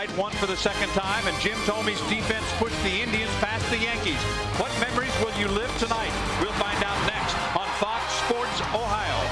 right won for the second time, and Jim Thome's defense pushed the Indians past the Yankees. What memories will you live tonight? We'll find out next on Fox Sports Ohio.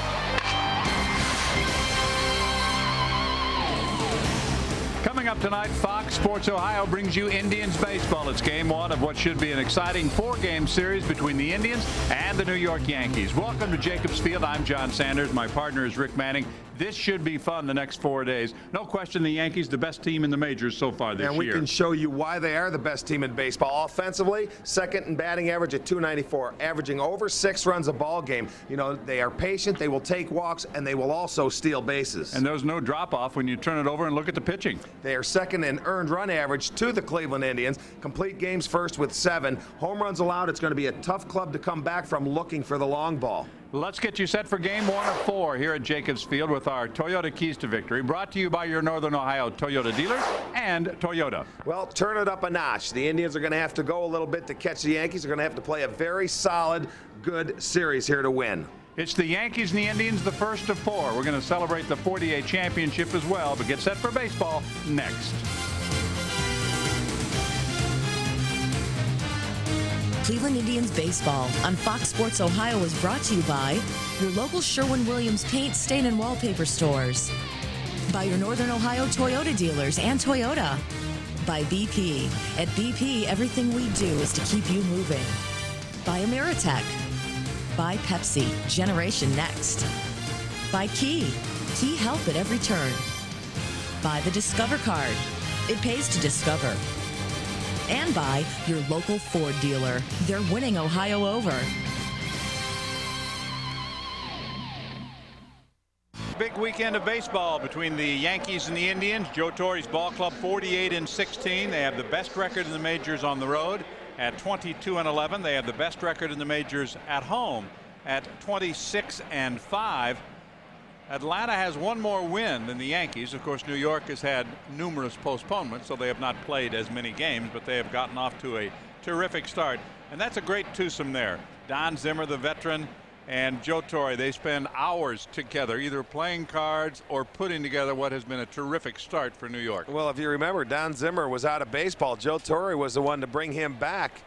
Coming up tonight, Fox Sports Ohio brings you Indians baseball. It's game one of what should be an exciting four-game series between the Indians and the New York Yankees. Welcome to Jacobs Field. I'm John Sanders. My partner is Rick Manning. This should be fun the next 4 days. No question the Yankees, the best team in the majors so far this year. And we can show you why they are the best team in baseball. Offensively, second in batting average at .294, averaging over 6 runs a ball game. You know, they are patient, they will take walks, and they will also steal bases. And there's no drop-off when you turn it over and look at the pitching. They are second in earned run average to the Cleveland Indians. Complete games first with 7. Home runs allowed. It's going to be a tough club to come back from looking for the long ball. Let's get you set for game 1 of 4 here at Jacobs Field with our Toyota Keys to Victory, brought to you by your Northern Ohio Toyota dealers and Toyota. Well, turn it up a notch. The Indians are going to have to go a little bit to catch the Yankees. They're going to have to play a very solid, good series here to win. It's the Yankees and the Indians, the first of 4. We're going to celebrate the 48 championship as well, but get set for baseball next. Cleveland Indians baseball on Fox Sports Ohio is brought to you by your local Sherwin-Williams paint, stain, and wallpaper stores. By your Northern Ohio Toyota dealers and Toyota. By BP. At BP, everything we do is to keep you moving. By Ameritech. By Pepsi, Generation Next. By Key help at every turn. By the Discover Card. It pays to discover. And by your local Ford dealer. They're winning Ohio over. Big weekend of baseball between the Yankees and the Indians. Joe Torre's ball club 48-16. They have the best record in the majors on the road at 22-11. They have the best record in the majors at home at 26-5. Atlanta has one more win than the Yankees. Of course, New York has had numerous postponements, so they have not played as many games, but they have gotten off to a terrific start. And that's a great twosome there. Don Zimmer, the veteran, and Joe Torre, they spend hours together either playing cards or putting together what has been a terrific start for New York. Well, if you remember, Don Zimmer was out of baseball. Joe Torre was the one to bring him back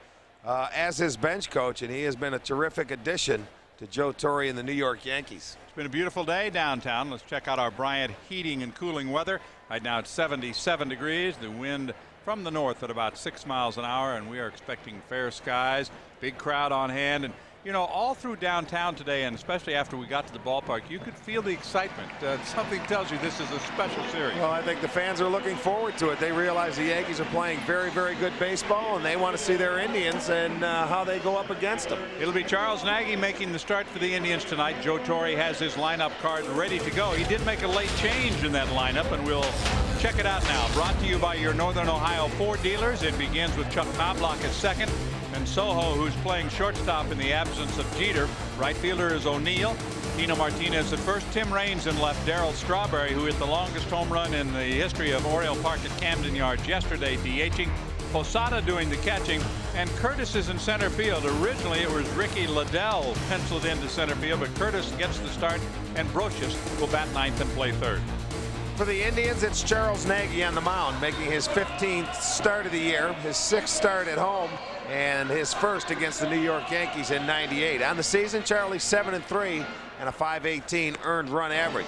as his bench coach, and he has been a terrific addition to Joe Torre and the New York Yankees. It's been a beautiful day downtown. Let's check out our Bryant heating and cooling weather. Right now it's 77 degrees. The wind from the north at about 6 miles an hour, and we are expecting fair skies, big crowd on hand. And you know, all through downtown today, and especially after we got to the ballpark, you could feel the excitement. Something tells you this is a special series. Well, I think the fans are looking forward to it. They realize the Yankees are playing very, very good baseball, and they want to see their Indians and how they go up against them. It'll be Charles Nagy making the start for the Indians tonight. Joe Torre has his lineup card ready to go. He did make a late change in that lineup, and we'll check it out now. Brought to you by your Northern Ohio Ford dealers. It begins with Chuck Knobloch at second, and Soho, who's playing shortstop in the absence of Jeter. Right fielder is O'Neill. Tino Martinez at first. Tim Raines in left. Darryl Strawberry, who hit the longest home run in the history of Oriole Park at Camden Yards yesterday, DHing. Posada doing the catching, and Curtis is in center field. Originally it was Ricky Liddell penciled into center field, but Curtis gets the start, and Brocious will bat ninth and play third. For the Indians, it's Charles Nagy on the mound, making his 15th start of the year, his 6th start at home, and his first against the New York Yankees in '98. On the season, Charlie's 7-3 and a .518 earned run average.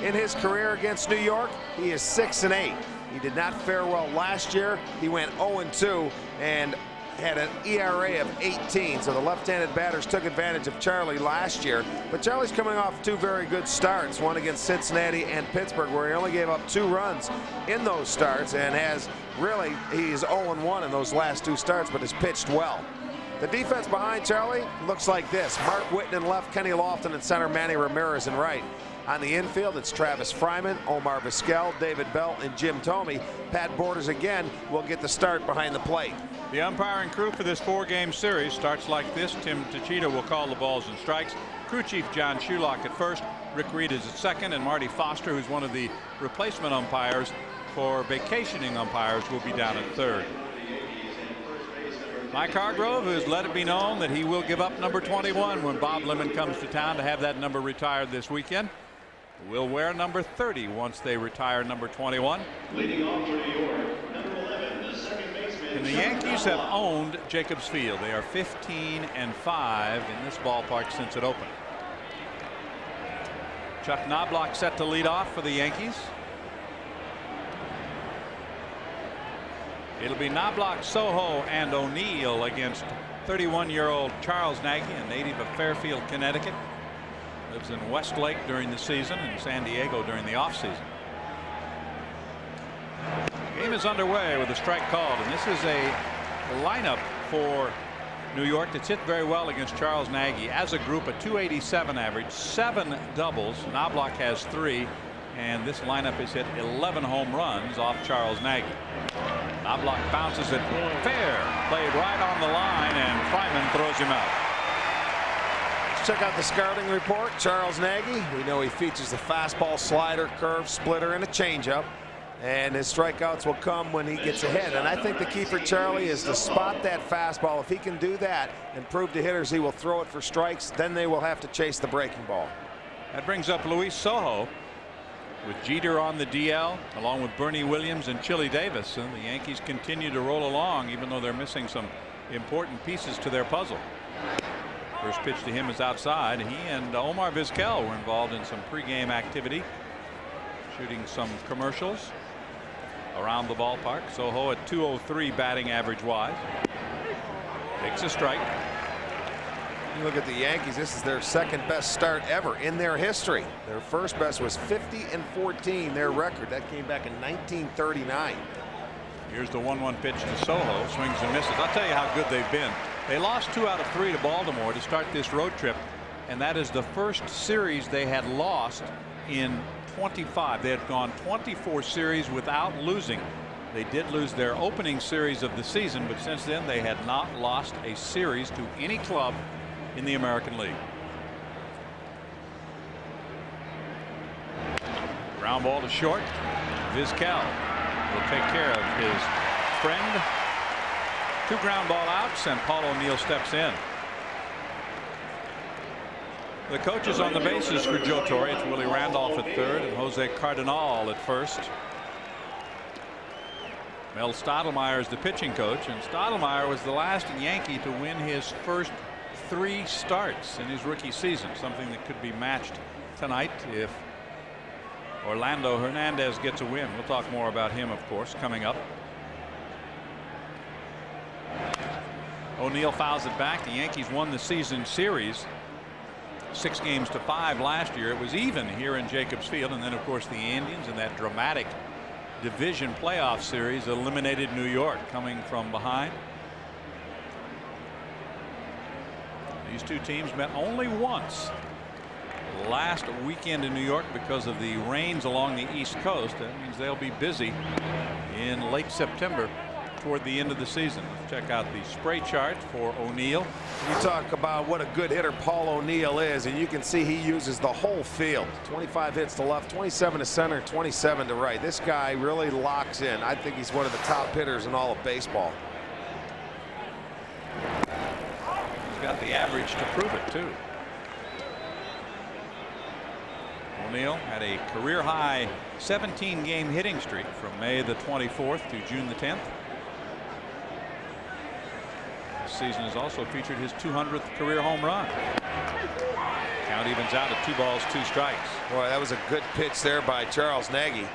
In his career against New York, he is 6-8. He did not fare well last year. He went 0-2 and had an ERA of 18, so the left-handed batters took advantage of Charlie last year. But Charlie's coming off 2 very good starts, one against Cincinnati and Pittsburgh, where he only gave up 2 runs in those starts, and he's 0-1 in those last 2 starts, but has pitched well. The defense behind Charlie looks like this. Mark Whitten in left, Kenny Lofton in center, Manny Ramirez in right. On the infield, it's Travis Fryman, Omar Vizquel, David Bell, and Jim Thome. Pat Borders again will get the start behind the plate. The umpiring crew for this 4-game series starts like this. Tim Tachita will call the balls and strikes. Crew chief John Shulock at first. Rick Reed is at second, and Marty Foster, who's one of the replacement umpires for vacationing umpires, will be down at third. Mike Hargrove has let it be known that he will give up number 21 when Bob Lemon comes to town to have that number retired this weekend. Will wear number 30 once they retire number 21. Leading off for New York, And the Yankees have owned Jacobs Field. They are 15-5 in this ballpark since it opened. Chuck Knobloch set to lead off for the Yankees. It'll be Knobloch, Soho, and O'Neill against 31-year-old Charles Nagy, a native of Fairfield, Connecticut. Lives in Westlake during the season and San Diego during the offseason. Game is underway with a strike called, and this is a lineup for New York that's hit very well against Charles Nagy. As a group, a .287 average, 7 doubles. Knobloch has 3, and this lineup has hit 11 home runs off Charles Nagy. Knobloch bounces it fair, played right on the line, and Fryman throws him out. Let's check out the scouting report. Charles Nagy, we know he features the fastball, slider, curve, splitter, and a changeup. And his strikeouts will come when he gets ahead. And I think the key for Charlie is to spot that fastball. If he can do that and prove to hitters he will throw it for strikes, then they will have to chase the breaking ball. That brings up Luis Soho with Jeter on the DL along with Bernie Williams and Chili Davis. And the Yankees continue to roll along even though they're missing some important pieces to their puzzle. First pitch to him is outside. He and Omar Vizquel were involved in some pregame activity, shooting some commercials around the ballpark. Soho at .203 batting average wise. Takes a strike. You look at the Yankees, this is their second best start ever in their history. Their first best was 50-14, their record. That came back in 1939. Here's the 1-1 pitch to Soho. Swings and misses. I'll tell you how good they've been. They lost 2 out of 3 to Baltimore to start this road trip, and that is the first series they had lost in 25. They had gone 24 series without losing. They did lose their opening series of the season, but since then they had not lost a series to any club in the American League. Ground ball to short. Vizquel will take care of his friend. 2 ground ball outs, and Paul O'Neill steps in. The coaches on the bases for Joe Torre. It's Willie Randolph at third and Jose Cardinal at first. Mel Stottlemyre is the pitching coach, and Stottlemyre was the last Yankee to win his first 3 starts in his rookie season, something that could be matched tonight if Orlando Hernandez gets a win. We'll talk more about him, of course, coming up. O'Neill fouls it back. The Yankees won the season series 6-5 last year. It was even here in Jacobs Field, and then of course the Indians in that dramatic division playoff series eliminated New York coming from behind. These 2 teams met only once last weekend in New York because of the rains along the East Coast. That means they'll be busy in late September toward the end of the season. Let's check out the spray chart for O'Neill. You talk about what a good hitter Paul O'Neill is, and you can see he uses the whole field. 25 hits to left, 27 to center, 27 to right. This guy really locks in. I think he's one of the top hitters in all of baseball. He's got the average to prove it too. O'Neill had a career high 17-game hitting streak from May the 24th to June the 10th. Season has also featured his 200th career home run. Count evens out at 2 balls, 2 strikes. Boy, that was a good pitch there by Charles Nagy.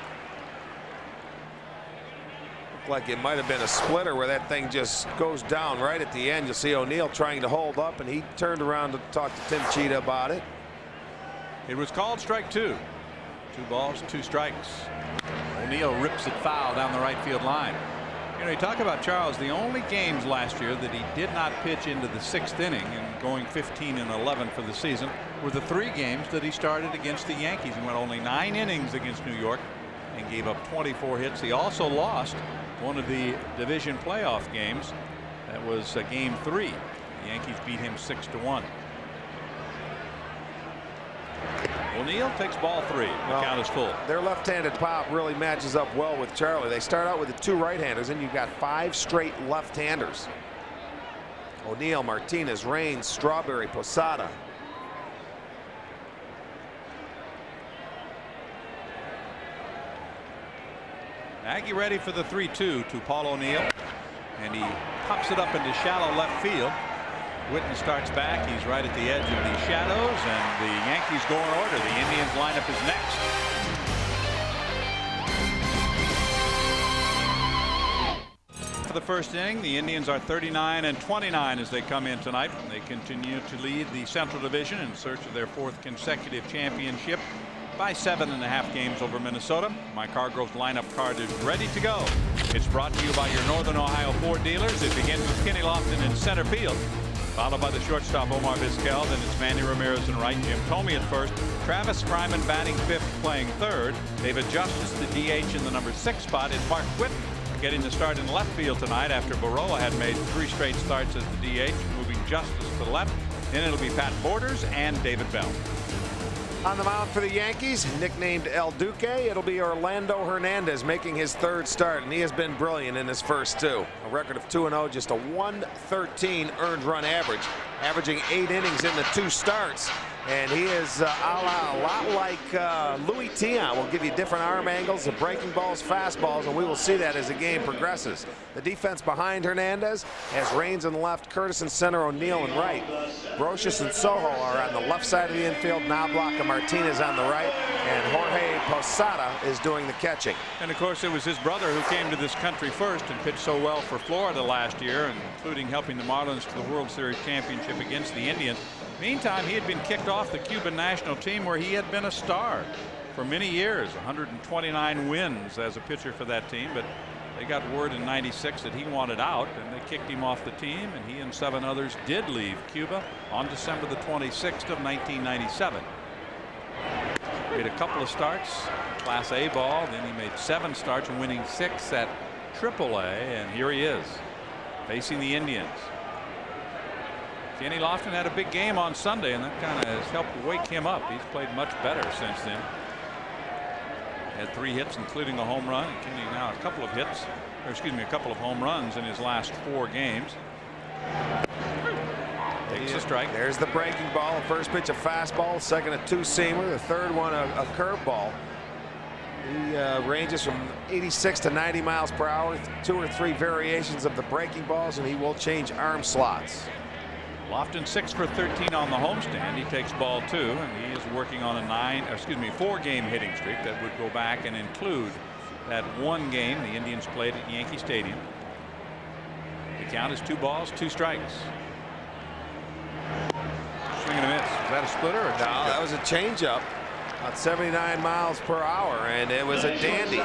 Looked like it might have been a splitter where that thing just goes down right at the end. You'll see O'Neill trying to hold up, and he turned around to talk to Tim Cheetah about it. It was called strike 2. 2 balls, 2 strikes. O'Neill rips it foul down the right field line. You know, you talk about Charles, the only games last year that he did not pitch into the 6th inning and going 15-11 for the season were the 3 games that he started against the Yankees. He went only 9 innings against New York and gave up 24 hits. He also lost one of the division playoff games. That was game 3. The Yankees beat him 6-1. O'Neill takes ball 3. The count is full. Their left-handed pop really matches up well with Charlie. They start out with the 2 right-handers, and you've got 5 straight left-handers. O'Neill, Martinez, Raines, Strawberry, Posada. Nagy ready for the 3-2 to Paul O'Neill. and he pops it up into shallow left field. Whitten starts back. He's right at the edge of the shadows, and the Yankees go in order. The Indians lineup is next. For the first inning, the Indians are 39-29 as they come in tonight. They continue to lead the Central Division in search of their 4th consecutive championship by 7.5 games over Minnesota. Mike Hargrove's lineup card is ready to go. It's brought to you by your Northern Ohio Ford dealers. It begins with Kenny Lofton in center field, followed by the shortstop Omar Vizquel. Then it's Manny Ramirez in right, Jim Thome at first, Travis Fryman batting 5th, playing 3rd. They've adjusted the DH in the number 6 spot. It's Mark Whitten getting the start in left field tonight after Baroa had made 3 straight starts as the DH, moving Justice to the left. Then it'll be Pat Borders and David Bell. On the mound for the Yankees, nicknamed El Duque, it'll be Orlando Hernandez making his 3rd start, and he has been brilliant in his first 2. A record of 2-0, just a 113 earned run average, averaging 8 innings in the 2 starts. And he is a lot like Louis Tiant. Will give you different arm angles, the breaking balls, fastballs, and we will see that as the game progresses. The defense behind Hernandez has Raines in the left, Curtis in center, O'Neill in right. Brocious and Soho are on the left side of the infield, Knobloch and Martinez on the right, and Jorge Posada is doing the catching. And of course, it was his brother who came to this country first and pitched so well for Florida last year, including helping the Marlins to the World Series championship against the Indians. Meantime, he had been kicked off the Cuban national team where he had been a star for many years. 129 wins as a pitcher for that team, but they got word in '96 that he wanted out, and they kicked him off the team, and he and 7 others did leave Cuba on December the 26th of 1997. Made a couple of starts, Class A ball, then he made 7 starts, winning 6 at AAA, and here he is facing the Indians. Kenny Lofton had a big game on Sunday, and that kind of has helped wake him up. He's played much better since then. Had 3 hits, including a home run. And Kenny now a couple of hits, or excuse me, a couple of home runs in his last 4 games. Takes a strike. There's the breaking ball. First pitch a fastball, second a 2-seamer, the third one a curveball. He ranges from 86 to 90 miles per hour, 2 or 3 variations of the breaking balls, and he will change arm slots. Lofton 6 for 13 on the homestand. He takes ball 2, and he is working on a 4-game hitting streak that would go back and include that 1 game the Indians played at Yankee Stadium. The count is 2 balls, 2 strikes. Swing and a miss. Was that a splitter or a changeup? No, that was a changeup at 79 miles per hour, and it was a dandy.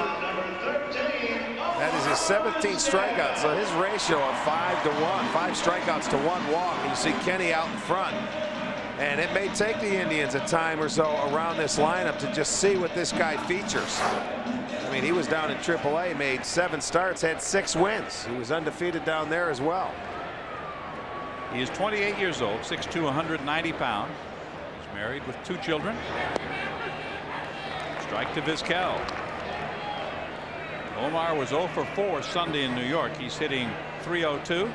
That is his 17th strikeout, so his ratio of 5 to 1, 5 strikeouts to 1 walk. You see Kenny out in front, and it may take the Indians a time or so around this lineup to just see what this guy features. I mean, he was down in AAA, made 7 starts, had 6 wins. He was undefeated down there as well. He is 28 years old, 6'2", 190 pounds. He's married with 2 children. Strike to Vizquel. Omar was 0 for 4 Sunday in New York. He's hitting .302.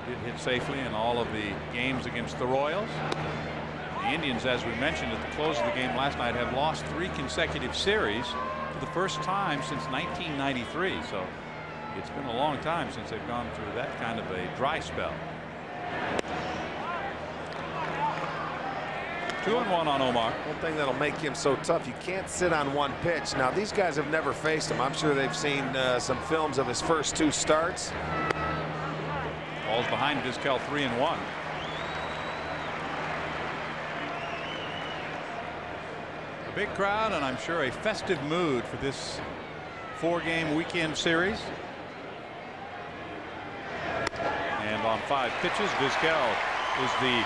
Did hit safely in all of the games against the Royals. The Indians, as we mentioned at the close of the game last night, have lost 3 consecutive series for the first time since 1993. So it's been a long time since they've gone through that kind of a dry spell. 2-1 on Omar. One thing that'll make him so tough, you can't sit on 1 pitch. Now, these guys have never faced him. I'm sure they've seen some films of his first 2 starts. Ball's behind Vizquel, 3-1. A big crowd, and I'm sure a festive mood for this 4-game weekend series. And on 5 pitches, Vizquel is the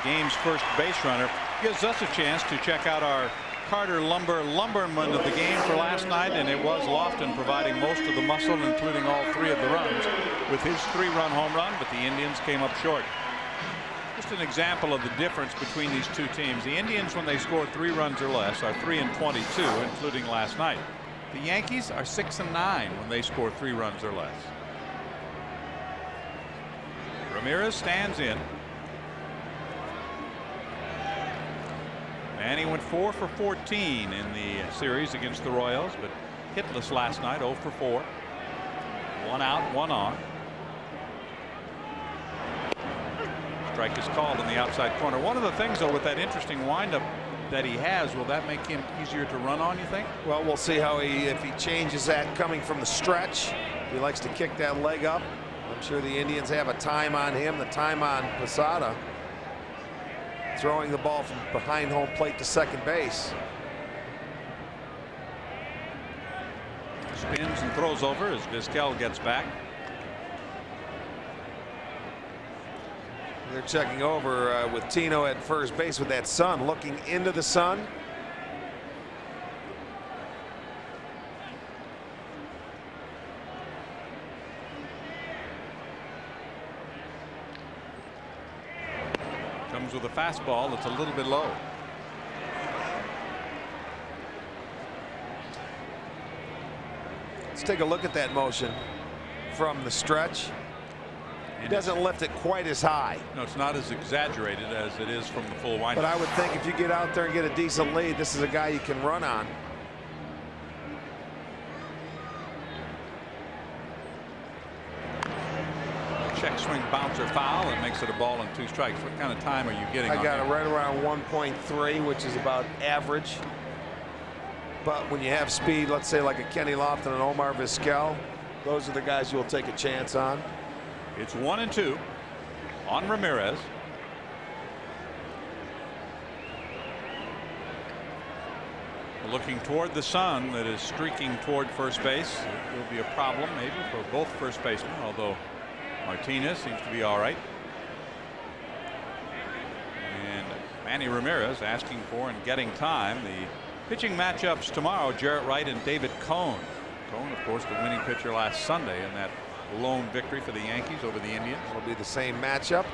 game's first base runner. Gives us a chance to check out our Carter Lumberman of the game for last night, and it was Lofton providing most of the muscle, including all 3 of the runs, with his 3-run home run, but the Indians came up short. Just an example of the difference between these 2 teams. The Indians, when they score 3 runs or less, are 3-22, including last night. The Yankees are 6-9 when they score 3 runs or less. Ramirez stands in. And he went 4 for 14 in the series against the Royals, but hitless last night, 0 for 4. 1 out, 1 on. Strike is called in the outside corner. One of the things, though, with that interesting windup that he has, will that make him easier to run on, you think? Well, we'll see how if he changes that coming from the stretch. He likes to kick that leg up. I'm sure the Indians have a time on him, the time on Posada. Throwing the ball from behind home plate to second base. Spins and throws over as Vizquel gets back. They're checking over with Tino at first base with that sun, looking into the sun. Comes with a fastball that's a little bit low. Let's take a look at that motion from the stretch. It doesn't lift it quite as high. No, it's not as exaggerated as it is from the full windup. But I would think if you get out there and get a decent lead, this is a guy you can run on. Check swing bouncer foul and makes it a ball and 2 strikes. What kind of time are you getting? I got it right around 1.3, which is about average. But when you have speed, let's say like a Kenny Lofton and Omar Vizquel, those are the guys you'll take a chance on. It's 1-2 on Ramirez. Looking toward the sun that is streaking toward first base. It will be a problem maybe for both first basemen, although Martinez seems to be all right. And Manny Ramirez asking for and getting time. The pitching matchups tomorrow, Jarrett Wright and David Cone. Cone, of course, the winning pitcher last Sunday in that lone victory for the Yankees over the Indians. It'll be the same matchup.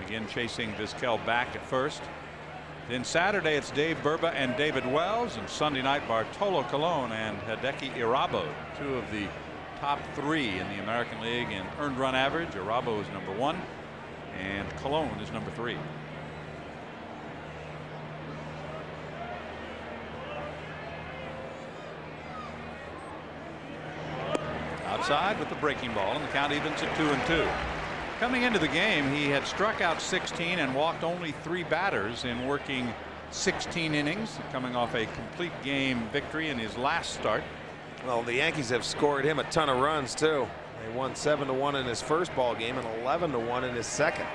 Again chasing Vizquel back at first. Then Saturday it's Dave Burba and David Wells, and Sunday night Bartolo Colon and Hideki Irabo, 2 of the top 3 in the American League in earned run average. Irabo is number 1 and Colon is number 3. Outside with the breaking ball, and the count evens at 2-2. Coming into the game, he had struck out 16 and walked only 3 batters in working 16 innings, coming off a complete game victory in his last start. Well, the Yankees have scored him a ton of runs too. They won 7-1 in his first ball game and 11-1 in his second.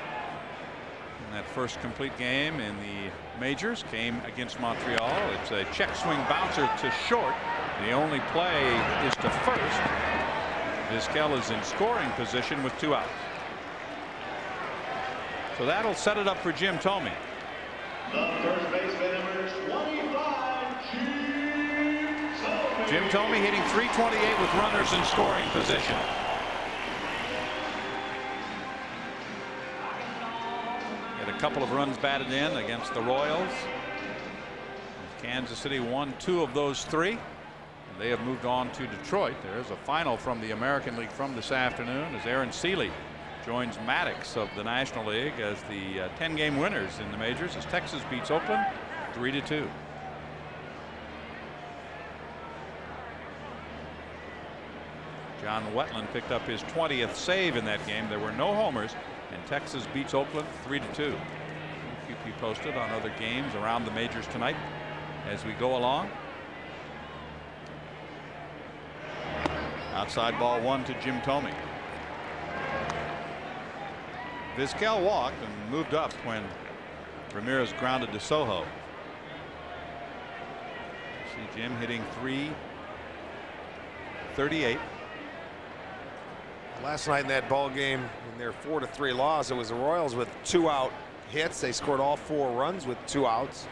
And that first complete game in the majors came against Montreal. It's a check swing bouncer to short. The only play is to first. Vizquel is in scoring position with 2 outs. So that'll set it up for Jim Thome. The first baseman, number 25, Jim Thome hitting .328 with runners in scoring position. Had a couple of runs batted in against the Royals. Kansas City won 2 of those 3. And they have moved on to Detroit. There's a final from the American League from this afternoon as Aaron Seeley joins Maddox of the National League as the 10-game winners in the majors as Texas beats Oakland 3-2. John Wetland picked up his 20th save in that game. There were no homers, and Texas beats Oakland 3-2. We'll keep you posted on other games around the majors tonight as we go along. Outside ball 1 to Jim Thome. Vizquel walked and moved up when Ramirez grounded to Soho. See Jim hitting .338. Last night in that ball game, in their 4-3 loss, it was the Royals with 2-out hits. They scored all 4 runs with 2 outs.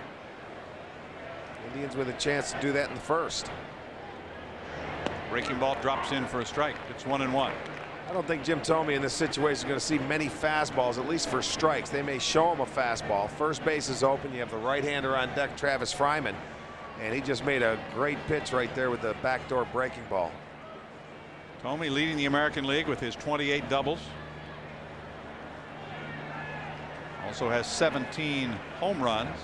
Indians with a chance to do that in the first. Breaking ball drops in for a strike. It's 1-1. I don't think Jim Thome in this situation is going to see many fastballs, at least for strikes. They may show him a fastball. First base is open. You have the right-hander on deck, Travis Fryman, and he just made a great pitch right there with the backdoor breaking ball. Thome leading the American League with his 28 doubles. Also has 17 home runs.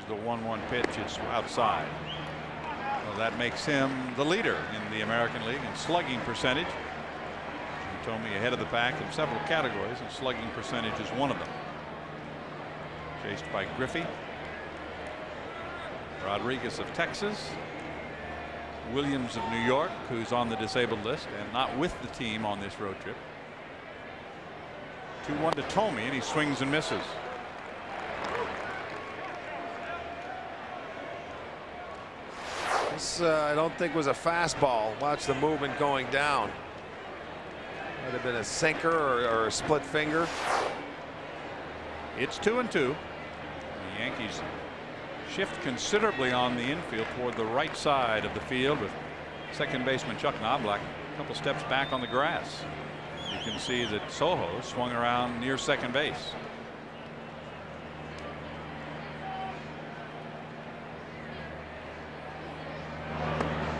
Here's the 1-1 pitch. It's outside. Well, that makes him the leader in the American League in slugging percentage. He told me ahead of the pack in several categories, and slugging percentage is one of them. Chased by Griffey, Rodriguez of Texas, Williams of New York, who's on the disabled list and not with the team on this road trip. 2-1 to Tomey, and he swings and misses. This I don't think was a fastball. Watch the movement going down. Might have been a sinker or a split finger. It's 2-2. The Yankees shift considerably on the infield toward the right side of the field, with second baseman Chuck Knobloch a couple steps back on the grass. You can see that Soho swung around near second base.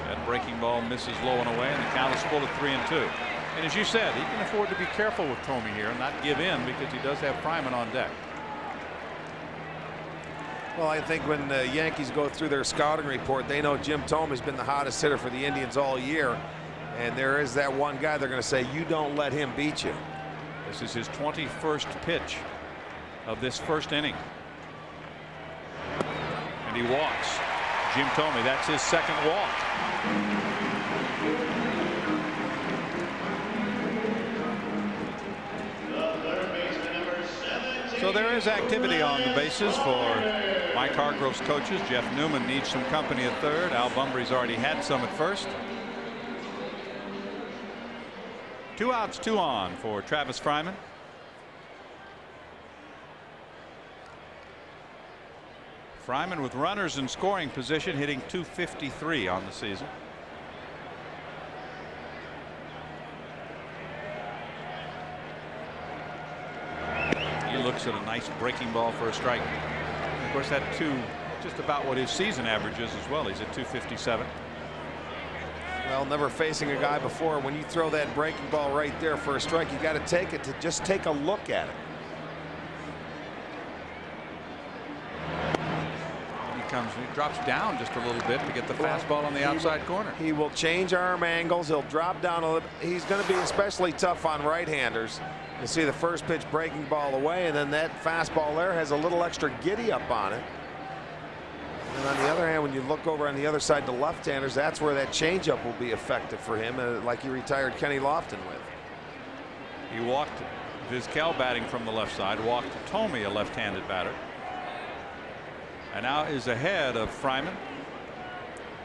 That breaking ball misses low and away, and the count is full at 3-2. And as you said, he can afford to be careful with Tomey here and not give in, because he does have Fryman on deck. Well, I think when the Yankees go through their scouting report, they know Jim Tomey's been the hottest hitter for the Indians all year. And there is that one guy they're going to say, you don't let him beat you. This is his 21st pitch of this first inning. And he walks. Jim Tomey, that's his second walk. So there is activity on the bases for Mike Hargrove's coaches. Jeff Newman needs some company at third. Al Bumbry's already had some at first. 2 outs, 2 on for Travis Fryman. Fryman with runners in scoring position, hitting .253 on the season. He looks at a nice breaking ball for a strike. Of course, that just about what his season average is as well. He's at .257. Well, never facing a guy before. When you throw that breaking ball right there for a strike, you got to take it to just take a look at it. He drops down just a little bit to get the fastball on the outside corner. He will change arm angles. He'll drop down a little. He's going to be especially tough on right-handers. You see the first pitch breaking ball away, and then that fastball there has a little extra giddy up on it. And on the other hand, when you look over on the other side to left-handers, that's where that changeup will be effective for him, like he retired Kenny Lofton with. He walked Vizquel batting from the left side, walked Tomey, a left-handed batter. And now is ahead of Fryman.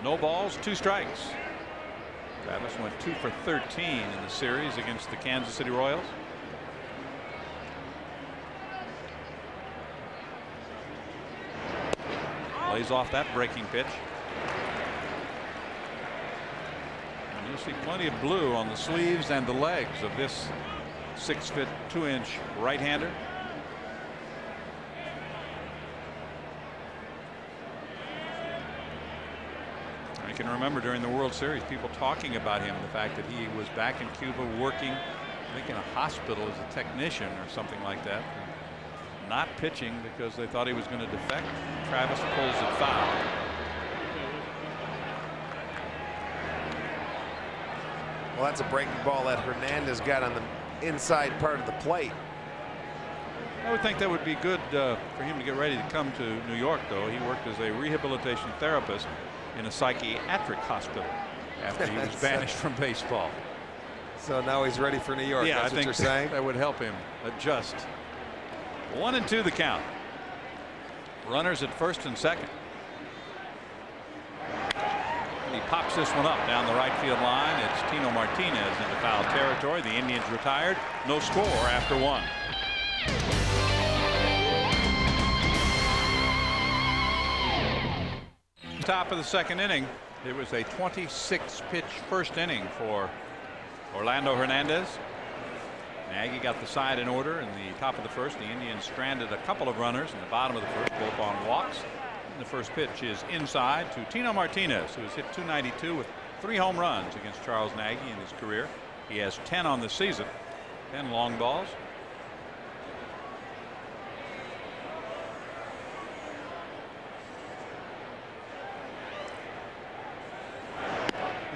No balls, 2 strikes. Travis went 2 for 13 in the series against the Kansas City Royals. Lays off that breaking pitch. And you'll see plenty of blue on the sleeves and the legs of this 6-foot 2-inch right-hander. I can remember during the World Series people talking about him, the fact that he was back in Cuba working, I think in a hospital as a technician or something like that, not pitching because they thought he was going to defect. Travis pulls it foul. Well, that's a breaking ball that Hernandez got on the inside part of the plate. I would think that would be good for him to get ready to come to New York, though. He worked as a rehabilitation therapist in a psychiatric hospital after he was banished from baseball. So now he's ready for New York. Yeah, that's I what think you're saying. that would help him adjust. 1-2 the count. Runners at first and second. And he pops this one up down the right field line. It's Tino Martinez into foul territory. The Indians retired. No score after 1. Top of the second inning. It was a 26-pitch first inning for Orlando Hernandez. Nagy got the side in order in the top of the first. The Indians stranded a couple of runners in the bottom of the first, both on walks. And the first pitch is inside to Tino Martinez, who has hit .292 with 3 home runs against Charles Nagy in his career. He has 10 on the season, 10 long balls.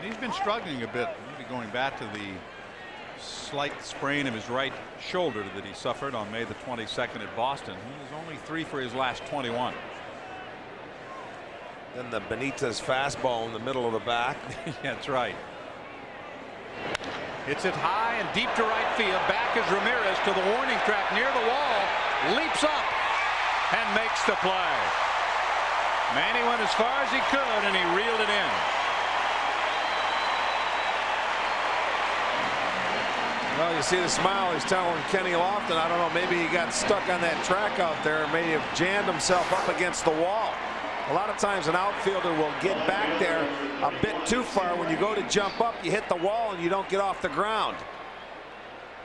And he's been struggling a bit, maybe going back to the slight sprain of his right shoulder that he suffered on May the 22nd at Boston. He is only 3 for his last 21. Then the Benitez fastball in the middle of the back. Yeah, that's right. Hits it high and deep to right field. Back is Ramirez to the warning track near the wall. Leaps up and makes the play. Manny went as far as he could and he reeled it in. Well, you see the smile he's telling Kenny Lofton. I don't know, maybe he got stuck on that track out there, maybe have jammed himself up against the wall. A lot of times an outfielder will get back there a bit too far. When you go to jump up, you hit the wall and you don't get off the ground.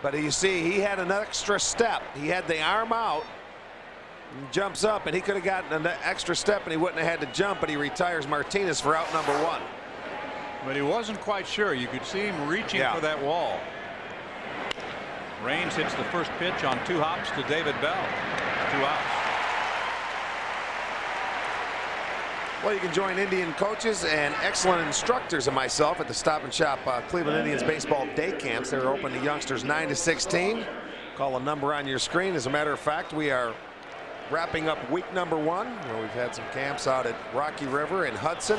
But you see, he had an extra step. He had the arm out and jumps up, and he could have gotten an extra step and he wouldn't have had to jump, but he retires Martinez for out number 1. But he wasn't quite sure. You could see him reaching for that wall. Raines hits the first pitch on 2 hops to David Bell. 2 outs. Well, you can join Indian coaches and excellent instructors and myself at the Stop and Shop Cleveland Indians baseball day camps. They're open to youngsters 9 to 16. Call a number on your screen. As a matter of fact, we are wrapping up week number 1, where we've had some camps out at Rocky River and Hudson,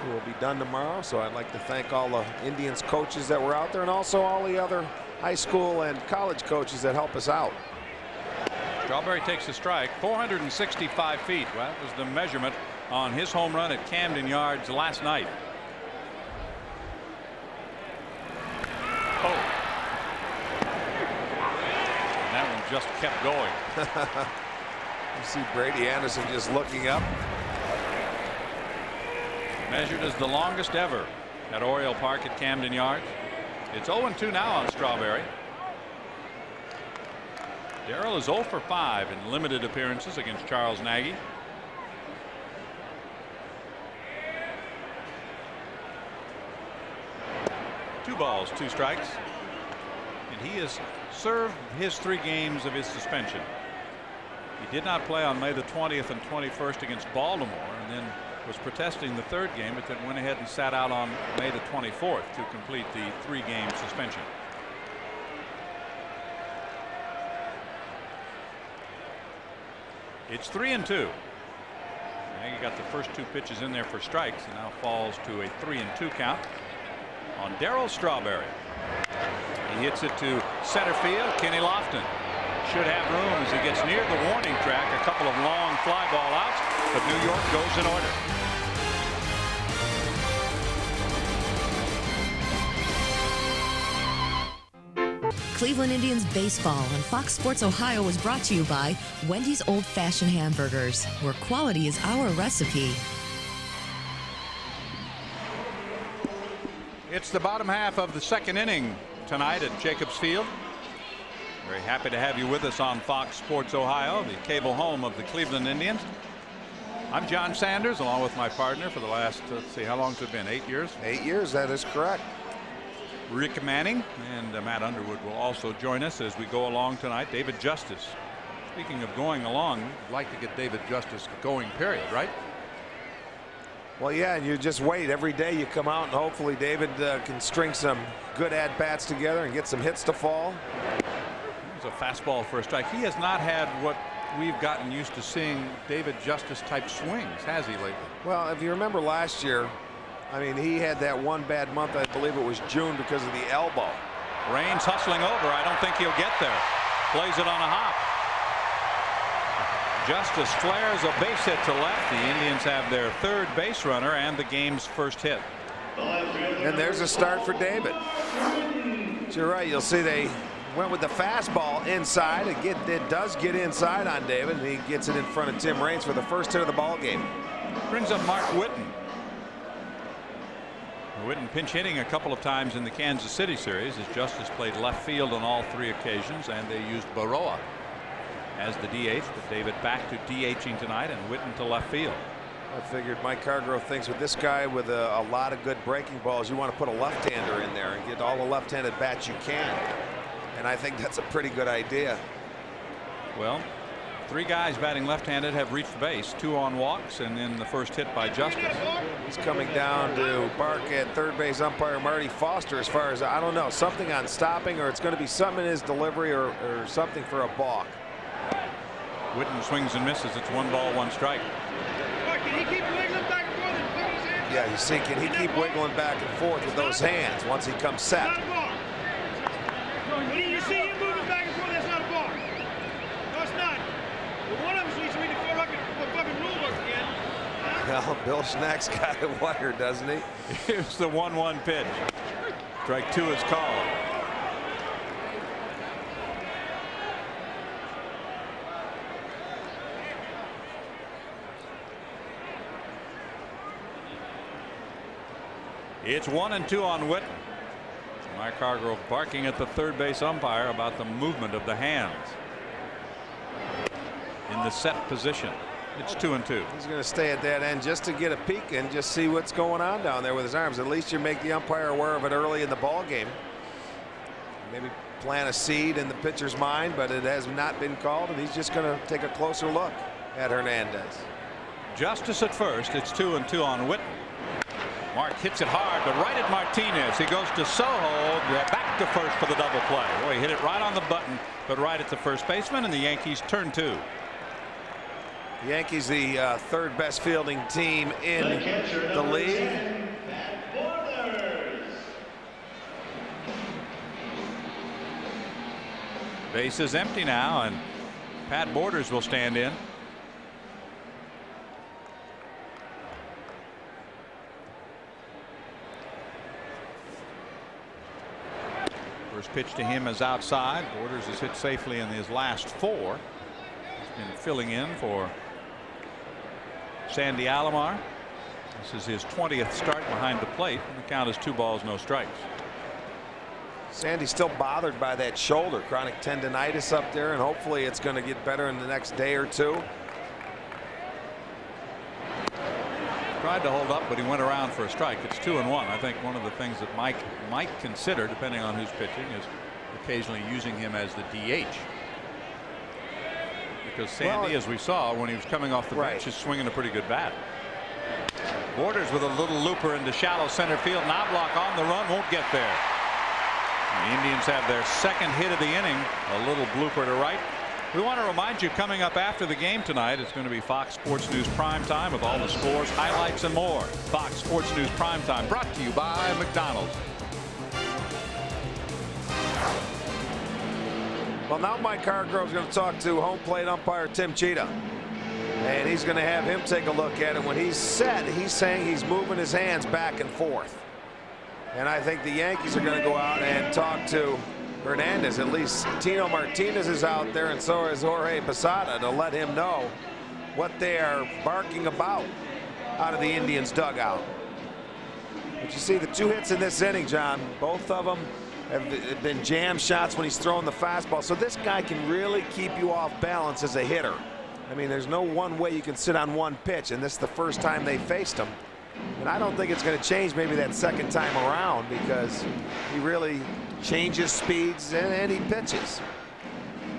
who will be done tomorrow. So I'd like to thank all the Indians coaches that were out there and also all the other high school and college coaches that help us out. Strawberry takes a strike. 465 feet. Well, that was the measurement on his home run at Camden Yards last night. Oh. And that one just kept going. You see Brady Anderson just looking up. Measured as the longest ever at Oriole Park at Camden Yards. It's 0-2 now on Strawberry. Darrell is 0 for 5 in limited appearances against Charles Nagy. Two balls, 2 strikes. And he has served his 3 games of his suspension. He did not play on May the 20th and 21st against Baltimore, and then was protesting the 3rd game, but then went ahead and sat out on May the 24th to complete the 3-game suspension. It's 3-2. Nagy got the first 2 pitches in there for strikes and now falls to a 3-2 count on Darrell Strawberry. He hits it to center field. Kenny Lofton should have room as he gets near the warning track. A couple of long fly ball outs, but New York goes in order. Cleveland Indians baseball on Fox Sports Ohio was brought to you by Wendy's Old Fashioned Hamburgers, where quality is our recipe. It's the bottom half of the 2nd inning tonight at Jacobs Field. Very happy to have you with us on Fox Sports Ohio, the cable home of the Cleveland Indians. I'm John Sanders, along with my partner for the last, let's see, how long has it been? 8 years? 8 years, that is correct. Rick Manning and Matt Underwood will also join us as we go along tonight. David Justice. Speaking of going along, we'd like to get David Justice going, period, right? Well, yeah, and you just wait. Every day you come out and hopefully David can string some good at-bats together and get some hits to fall. It's a fastball for a strike. He has not had what we've gotten used to seeing David Justice type swings, has he, lately? Well, if you remember last year, I mean, he had that one bad month. I believe it was June because of the elbow. Raines hustling over. I don't think he'll get there. Plays it on a hop. Justice flares a base hit to left. The Indians have their 3rd base runner and the game's first hit. And there's a start for David. But you're right. You'll see they went with the fastball inside. It does get inside on David, and he gets it in front of Tim Raines for the first hit of the ball game. Brings up Mark Whitten. Whitten pinch hitting a couple of times in the Kansas City series as Justice played left field on all 3 occasions, and they used Baroa as the DH, but David back to DHing tonight and Whitten to left field. I figured Mike Hargrove thinks with this guy with a lot of good breaking balls, you want to put a left-hander in there and get all the left-handed bats you can, and I think that's a pretty good idea. Well, Three guys batting left-handed have reached base, 2 on walks, and then the first hit by Justice. He's coming down to bark at third base umpire Marty Foster, as far as I don't know, something on stopping, or it's going to be something in his delivery, or something for a balk. Witten swings and misses. It's 1 ball, 1 strike. Yeah, you see, can he keep wiggling back and forth with those hands once he comes set? You see him moving back and forth, that's not a ball. No, it's not. But one of us needs to read the fucking rule book again. Well, Bill Schneck's got it wired, doesn't he? Here's the 1-1 pitch. Strike 2 is called. It's 1-2 on Witten. Mike Hargrove barking at the third base umpire about the movement of the hands in the set position. It's 2-2. He's going to stay at that end just to get a peek and just see what's going on down there with his arms. At least you make the umpire aware of it early in the ball game. Maybe plant a seed in the pitcher's mind, but it has not been called, and he's just going to take a closer look at Hernandez. Justice at first. It's 2-2 on Witten. Mark hits it hard, but right at Martinez. He goes to Soho, back to first for the double play. Boy, he hit it right on the button, but right at the first baseman, and the Yankees turn 2. The Yankees, the third best fielding team in the league. Base is empty now, and Pat Borders will stand in. First pitch to him is outside. Borders has hit safely in his last 4. He's been filling in for Sandy Alomar. This is his 20th start behind the plate, and the count is 2 balls, no strikes. Sandy's still bothered by that shoulder, chronic tendonitis up there, and hopefully it's going to get better in the next day or 2. Tried to hold up, but he went around for a strike. It's 2-1. I think one of the things that Mike might consider, depending on who's pitching, is occasionally using him as the DH. Because Sandy, as we saw when he was coming off the bench, is swinging a pretty good bat. Borders with a little looper into shallow center field. Knobloch on the run, won't get there. The Indians have their second hit of the inning. A little blooper to right. We want to remind you, coming up after the game tonight, it's going to be Fox Sports News Primetime with all the scores, highlights, and more. Fox Sports News Primetime brought to you by McDonald's. Well, now Mike Hargrove's going to talk to home plate umpire Tim Cheetah, and he's going to have him take a look at it. When he's set, he's saying he's moving his hands back and forth, and I think the Yankees are going to go out and talk to Hernandez. At least Tino Martinez is out there, and so is Jorge Posada, to let him know what they are barking about out of the Indians dugout. But you see the 2 hits in this inning, John, both of them have been jam shots when he's throwing the fastball. So this guy can really keep you off balance as a hitter. I mean, there's no one way you can sit on one pitch, and this is the first time they faced him. And I don't think it's going to change maybe that second time around, because he really changes speeds and he pitches.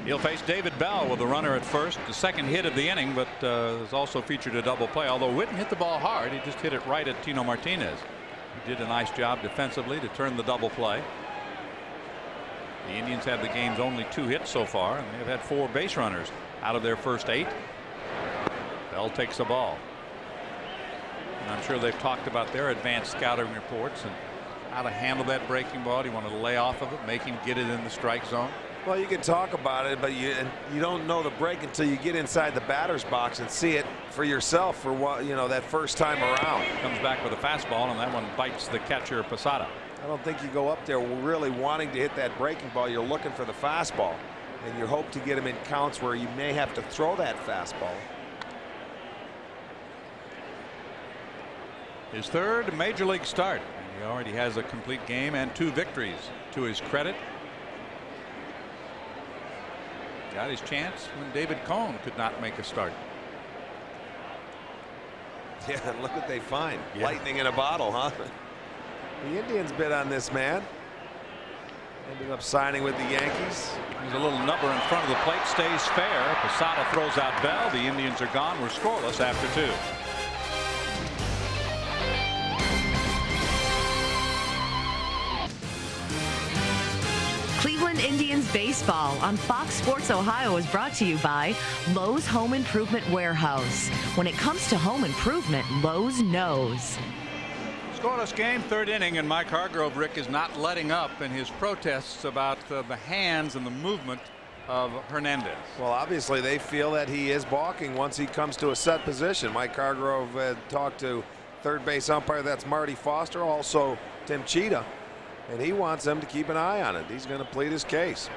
He'll face David Bell with a runner at first, the second hit of the inning, but has also featured a double play. Although Witten hit the ball hard, he just hit it right at Tino Martinez. He did a nice job defensively to turn the double play. The Indians have the game's only 2 hits so far, and they've had 4 base runners out of their first 8. Bell takes the ball. And I'm sure they've talked about their advanced scouting reports and how to handle that breaking ball. Do you want to lay off of it, make him get it in the strike zone? Well, you can talk about it, but you don't know the break until you get inside the batter's box and see it for yourself for what, you know, that first time around. Comes back with a fastball, and that one bites the catcher Posada. I don't think you go up there really wanting to hit that breaking ball. You're looking for the fastball, and you hope to get him in counts where you may have to throw that fastball. His 3rd major league start. He already has a complete game and 2 victories to his credit. Got his chance when David Cone could not make a start. Yeah, look what they find. Lightning in a bottle, huh? The Indians bid on this man, Ended up signing with the Yankees. There's a little number in front of the plate, stays fair. Posada throws out Bell. The Indians are gone. We're scoreless after 2. Cleveland Indians baseball on Fox Sports Ohio is brought to you by Lowe's Home Improvement Warehouse. When it comes to home improvement, Lowe's knows. Scoreless game, 3rd inning, and Mike Hargrove, Rick, is not letting up in his protests about the hands and the movement of Hernandez. Well, obviously they feel that he is balking once he comes to a set position. Mike Hargrove talked to third base umpire, that's Marty Foster, also Tim Cheetah, and he wants them to keep an eye on it. He's going to plead his case.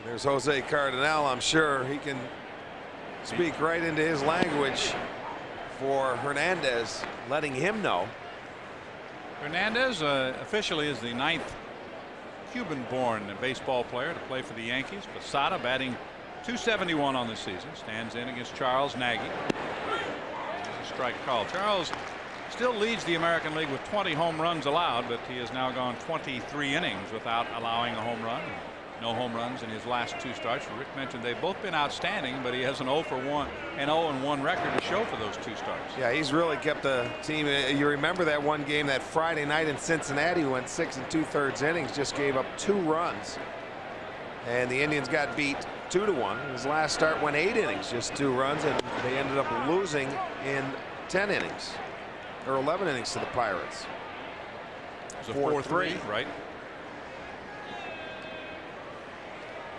There's Jose Cardinal. I'm sure he can speak right into his language for Hernandez, letting him know. Hernandez officially is the 9th Cuban-born baseball player to play for the Yankees. Posada batting .271 on the season, stands in against Charles Nagy. There's a strike call. Charles still leads the American League with 20 home runs allowed, but he has now gone 23 innings without allowing a home run. No home runs in his last 2 starts. Rick mentioned they've both been outstanding, but he has an 0-1 record to show for those 2 starts. Yeah, he's really kept the team. You remember that one game that Friday night in Cincinnati, went 6 2/3 innings, just gave up 2 runs, and the Indians got beat 2-1. His last start went 8 innings, just 2 runs, and they ended up losing in 10 innings or 11 innings to the Pirates. It was a 4-3, right?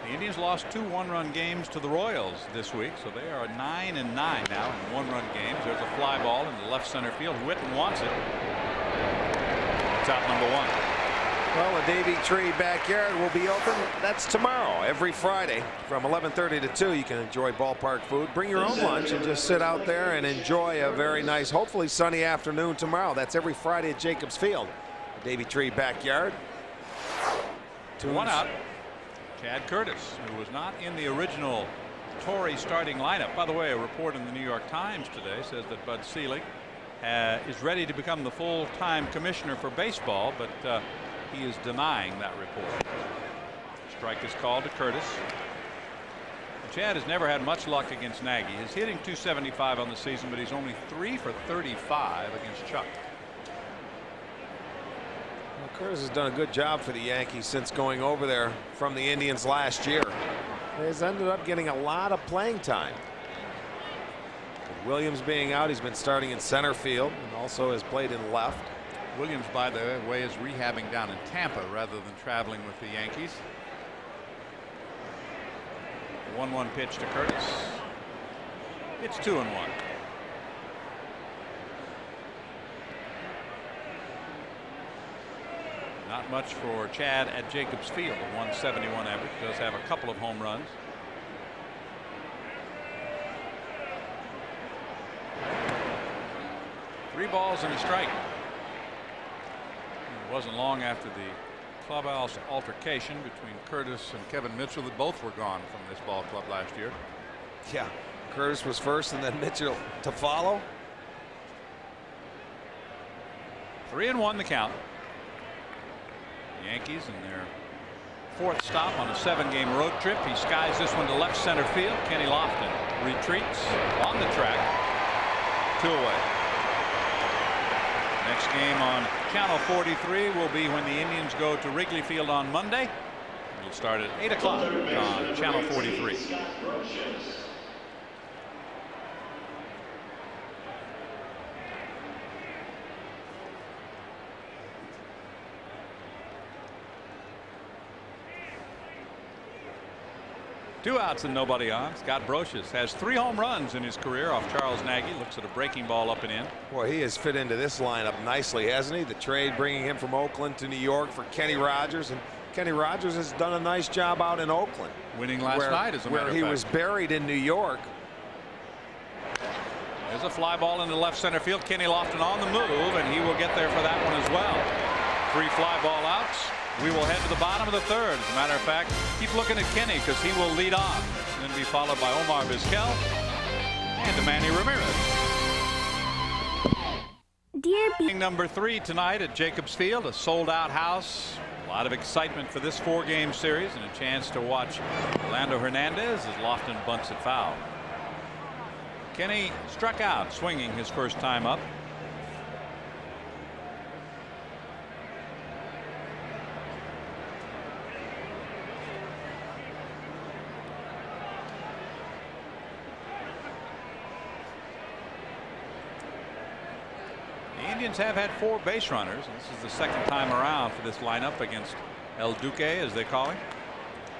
The Indians lost 2 one-run games to the Royals this week, so they are 9-9 now in one-run games. There's a fly ball in the left center field. Whitten wants it. It's out number 1. Well, the Davy Tree backyard will be open. That's tomorrow, every Friday from 11:30 to 2. You can enjoy ballpark food. Bring your own lunch and just sit out there and enjoy a very nice, hopefully sunny afternoon tomorrow. That's every Friday at Jacobs Field. The Davy Tree backyard. 2-1 out. Chad Curtis, who was not in the original Torrey starting lineup. By the way, a report in the New York Times today says that Bud Selig is ready to become the full-time commissioner for baseball, but he is denying that report. Strike is called to Curtis. Chad has never had much luck against Nagy. He's hitting .275 on the season, but he's only 3 for 35 against Chuck. Curtis has done a good job for the Yankees since going over there from the Indians last year. He's ended up getting a lot of playing time. With Williams being out, he's been starting in center field and also has played in left. Williams, by the way, is rehabbing down in Tampa rather than traveling with the Yankees. 1-1 pitch to Curtis. It's 2-1. Not much for Chad at Jacobs Field. A 171 average. Does have a couple of home runs. Three balls and a strike. It wasn't long after the clubhouse altercation between Curtis and Kevin Mitchell that both were gone from this ball club last year. Yeah, Curtis was first and then Mitchell to follow. 3-1 the count. Yankees in their 4th stop on a 7-game road trip. He skies this one to left center field. Kenny Lofton retreats on the track. 2 away. Next game on Channel 43 will be when the Indians go to Wrigley Field on Monday. It'll start at 8 o'clock on Channel 43. Two outs and nobody on. Scott Brocious has 3 home runs in his career off Charles Nagy. Looks at a breaking ball up and in. Boy, he has fit into this lineup nicely, hasn't he? The trade bringing him from Oakland to New York for Kenny Rogers, and Kenny Rogers has done a nice job out in Oakland. Winning last night, as a matter of fact. Where he was buried in New York. There's a fly ball into left center field. Kenny Lofton on the move, and he will get there for that one as well. 3 fly ball outs. We will head to the bottom of the 3rd. As a matter of fact, keep looking at Kenny because he will lead on. And then be followed by Omar Vizquel and Manny Ramirez. Dear B. Number 3 tonight at Jacobs Field, a sold-out house. A lot of excitement for this 4-game series and a chance to watch Orlando Hernandez as Lofton bunts it foul. Kenny struck out swinging his first time up. The Indians have had 4 base runners. This is the second time around for this lineup against El Duque, as they call him.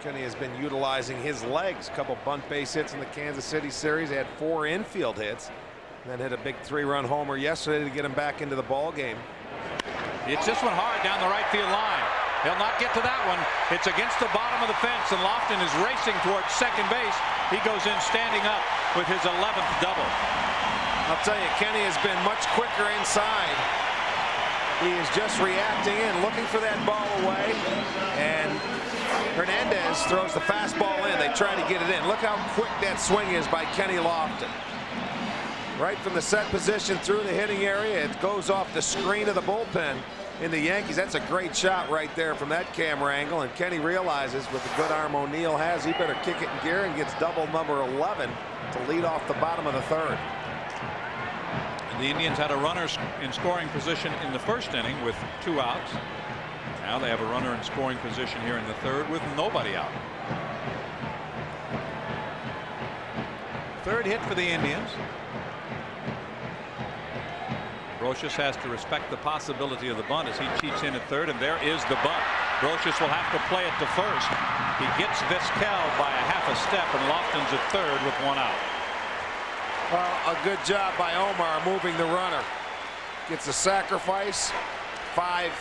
Kenny has been utilizing his legs. A couple bunt base hits in the Kansas City series. He had 4 infield hits. Then hit a big 3-run homer yesterday to get him back into the ball game. It's just one hard down the right field line. He'll not get to that one. It's against the bottom of the fence, and Lofton is racing towards second base. He goes in standing up with his 11th double. I'll tell you, Kenny has been much quicker inside. He is just reacting in, looking for that ball away, and Hernandez throws the fastball in. They try to get it in. Look how quick that swing is by Kenny Lofton. Right from the set position through the hitting area, it goes off the screen of the bullpen in the Yankees. That's a great shot right there from that camera angle, and Kenny realizes with the good arm O'Neill has, he better kick it in gear and gets double number 11 to lead off the bottom of the 3rd. The Indians had a runner in scoring position in the first inning with 2 outs. Now they have a runner in scoring position here in the 3rd with nobody out. 3rd hit for the Indians. Brocious has to respect the possibility of the bunt as he cheats in at 3rd, and there is the bunt. Brocious will have to play it to 1st. He gets Vizquel by a half a step, and Lofton's at 3rd with 1 out. Well, a good job by Omar moving the runner. Gets a sacrifice. 5.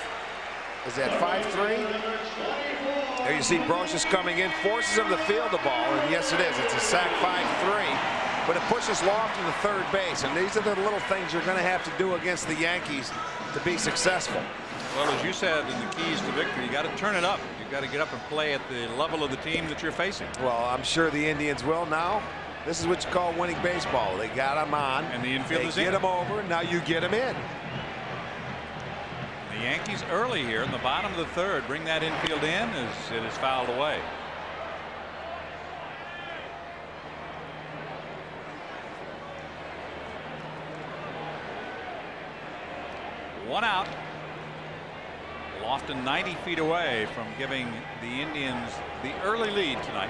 Is that 5-3? There you see Brocious coming in, forces him to field the ball, and yes, it is. It's a sack 5-3, but it pushes Lofton to 3rd base, and these are the little things you're going to have to do against the Yankees to be successful. Well, as you said, in the keys to victory, you got to turn it up. You got to get up and play at the level of the team that you're facing. Well, I'm sure the Indians will now. This is what you call winning baseball. They got him on, and the infield is in. Get him over. Now you get him in. The Yankees early here in the bottom of the 3rd bring that infield in as it is fouled away. One out. Lofton 90 feet away from giving the Indians the early lead tonight.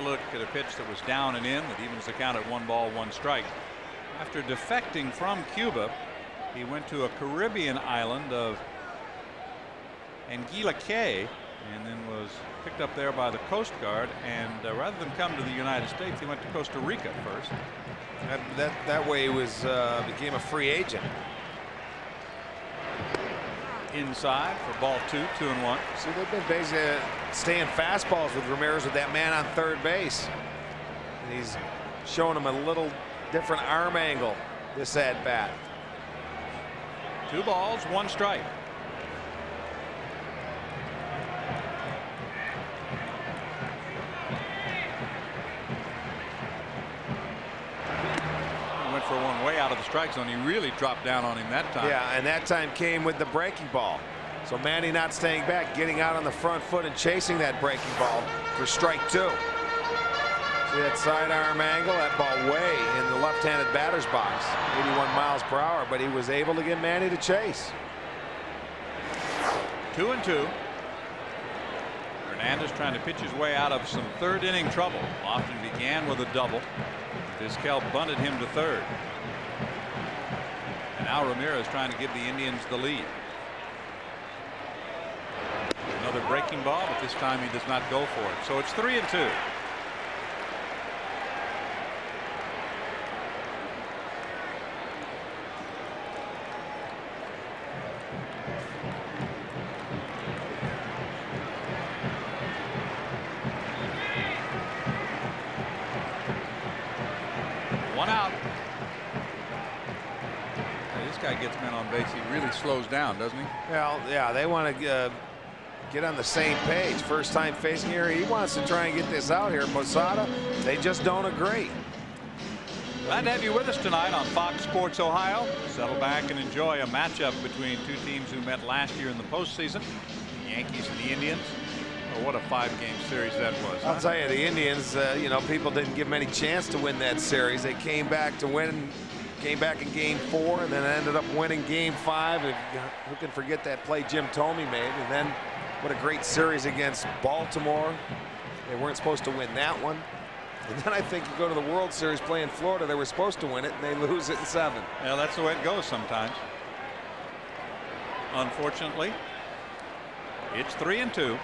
Look at a pitch that was down and in that evens the count at 1 ball 1 strike. After defecting from Cuba, he went to a Caribbean island of Anguilla Cay and then was picked up there by the Coast Guard, and rather than come to the United States, he went to Costa Rica first. That way he was became a free agent. Inside for ball 2, 2-1. See, they've been basically staying fastballs with Ramirez with that man on 3rd base. And he's showing him a little different arm angle this at bat. 2 balls, 1 strike. Went for one way out of the strike zone. He really dropped down on him that time. Yeah, and that time came with the breaking ball. So Manny not staying back, getting out on the front foot and chasing that breaking ball for strike 2. See that sidearm angle, that ball way in the left-handed batter's box. 81 miles per hour, but he was able to get Manny to chase. 2-2. Hernandez trying to pitch his way out of some 3rd inning trouble. Lofton began with a double. Vizquel bunted him to 3rd. And now Ramirez trying to give the Indians the lead. Another breaking ball, but this time he does not go for it. So it's 3-2. guy gets men on base, he really slows down, doesn't he? Well, yeah, they want to get on the same page. First time facing here, he wants to try and get this out here. Posada, they just don't agree. Glad to have you with us tonight on Fox Sports Ohio. Settle back and enjoy a matchup between two teams who met last year in the postseason, the Yankees and the Indians. Oh, what a 5-game series that was. I'll tell you, the Indians, you know, people didn't give them any chance to win that series. They came back to win, came back in Game 4, and then ended up winning Game 5. Who can forget that play Jim Thome made? And then what a great series against Baltimore. They weren't supposed to win that one. And then I think you go to the World Series playing Florida. They were supposed to win it, and they lose it in 7. Yeah, that's the way it goes sometimes. Unfortunately, it's 3-2.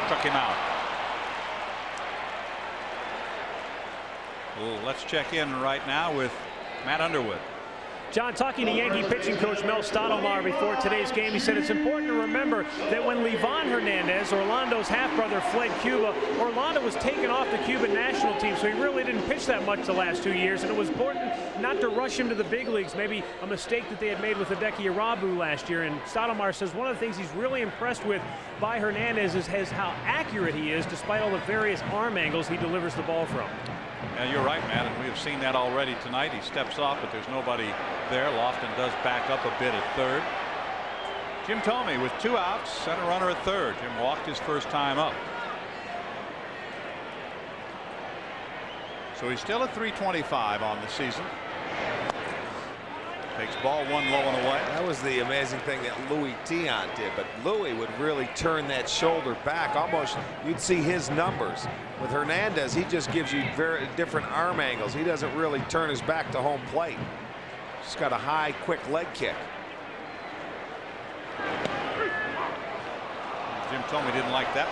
Struck him out. Well, let's check in right now with Matt Underwood. John, talking to Yankee pitching coach Mel Stottlemyre before today's game, he said it's important to remember that when Livan Hernandez, Orlando's half-brother, fled Cuba, Orlando was taken off the Cuban national team, so he really didn't pitch that much the last 2 years, and it was important not to rush him to the big leagues, maybe a mistake that they had made with Hideki Irabu last year. And Stottlemyre says one of the things he's really impressed with by Hernandez is how accurate he is despite all the various arm angles he delivers the ball from. Yeah, you're right, Matt, and we have seen that already tonight. He steps off, but there's nobody there. Lofton does back up a bit at third. Jim Thome with 2 outs, center runner at third. Jim walked his first time up. So he's still at 325 on the season. Takes ball 1 low and away. That was the amazing thing that Louis Tiant did, but Louis would really turn that shoulder back. Almost you'd see his numbers. With Hernandez, he just gives you very different arm angles. He doesn't really turn his back to home plate. He's got a high, quick leg kick. Jim Thome didn't like that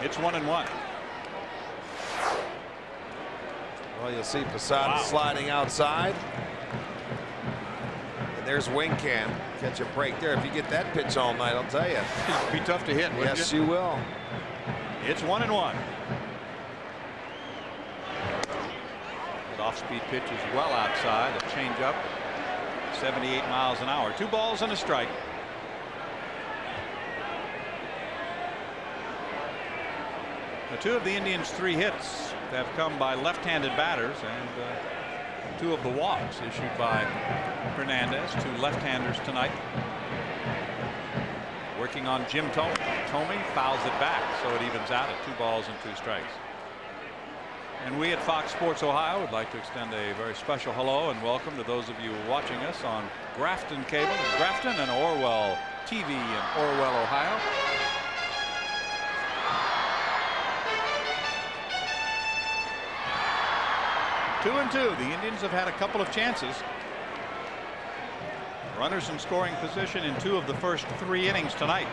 one. It's 1-1. Well, you'll see Posada sliding outside. And there's Wincan. Catch a break there. If you get that pitch all night, I'll tell you. It'd be tough to hit, wouldn't Yes, you will. It's 1-1. That off-speed pitch is well outside. A changeup, 78 miles an hour. 2 balls and a strike. Now, 2 of the Indians' 3 hits have come by left-handed batters, and 2 of the walks issued by Hernandez, 2 left-handers tonight. Working on Jim Thome. Thome fouls it back, so it evens out at 2 balls and 2 strikes. And we at Fox Sports Ohio would like to extend a very special hello and welcome to those of you watching us on Grafton Cable in Grafton and Orwell TV in Orwell, Ohio. Two and two. The Indians have had a couple of chances. Runners in scoring position in 2 of the first 3 innings tonight.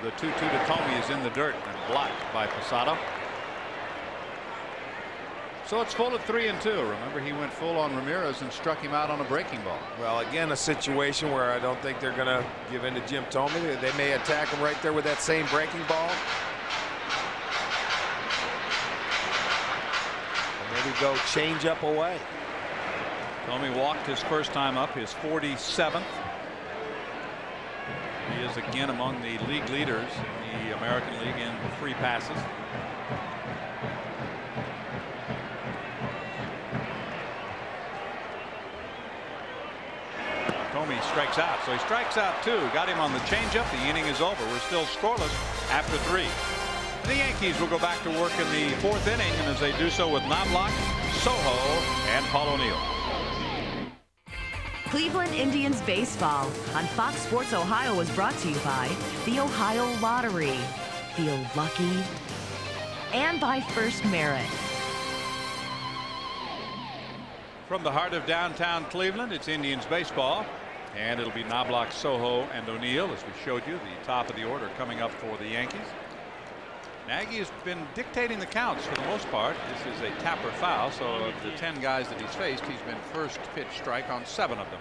The 2-2 to Thome is in the dirt and blocked by Posada. So it's full at 3-2. Remember, he went full on Ramirez and struck him out on a breaking ball. Well, again, a situation where I don't think they're going to give in to Jim Thome. They may attack him right there with that same breaking ball. Maybe go change up away. Thome walked his first time up, his 47th. He is again among the league leaders in the American League in free passes. Thome strikes out, so he strikes out 2. Got him on the changeup. The inning is over. We're still scoreless after 3. The Yankees will go back to work in the 4th inning, and as they do so with Knobloch, Soho, and Paul O'Neill. Cleveland Indians baseball on Fox Sports Ohio was brought to you by the Ohio Lottery. Feel lucky. And by First Merit. From the heart of downtown Cleveland, it's Indians baseball. And it'll be Knobloch, Soho, and O'Neill, as we showed you, the top of the order coming up for the Yankees. Nagy has been dictating the counts for the most part. This is a tapper foul, so of the 10 guys that he's faced, he's been first pitch strike on 7 of them.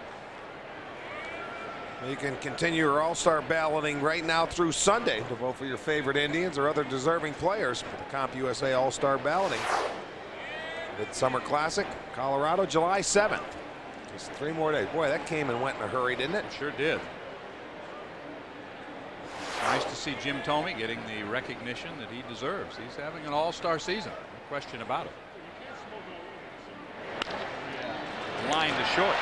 You can continue your all-star balloting right now through Sunday to vote for your favorite Indians or other deserving players for the CompUSA All-Star balloting. Midsummer Classic, Colorado, July 7th. Just 3 more days. Boy, that came and went in a hurry, didn't it? It sure did. Nice to see Jim Thome getting the recognition that he deserves. He's having an all-star season. No question about it. Line to short.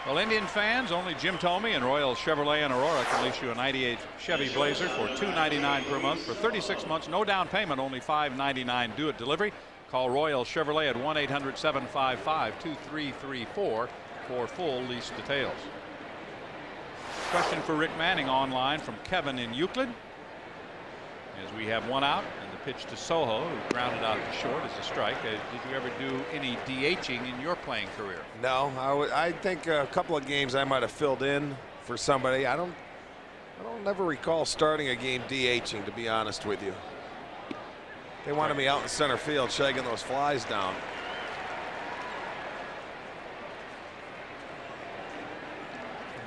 Well, Indian fans, only Jim Thome and Royal Chevrolet in Aurora can lease you a 98 Chevy Blazer for $299 per month for 36 months. No down payment, only $599 due at delivery. Call Royal Chevrolet at 1-800-755-2334 for full lease details. Question for Rick Manning online from Kevin in Euclid. As we have one out, and the pitch to Soho, who grounded out to short as a strike. Did you ever do any DHing in your playing career? No, I think a couple of games I might have filled in for somebody. I don't never recall starting a game DHing, to be honest with you. They wanted me out in center field shaking those flies down.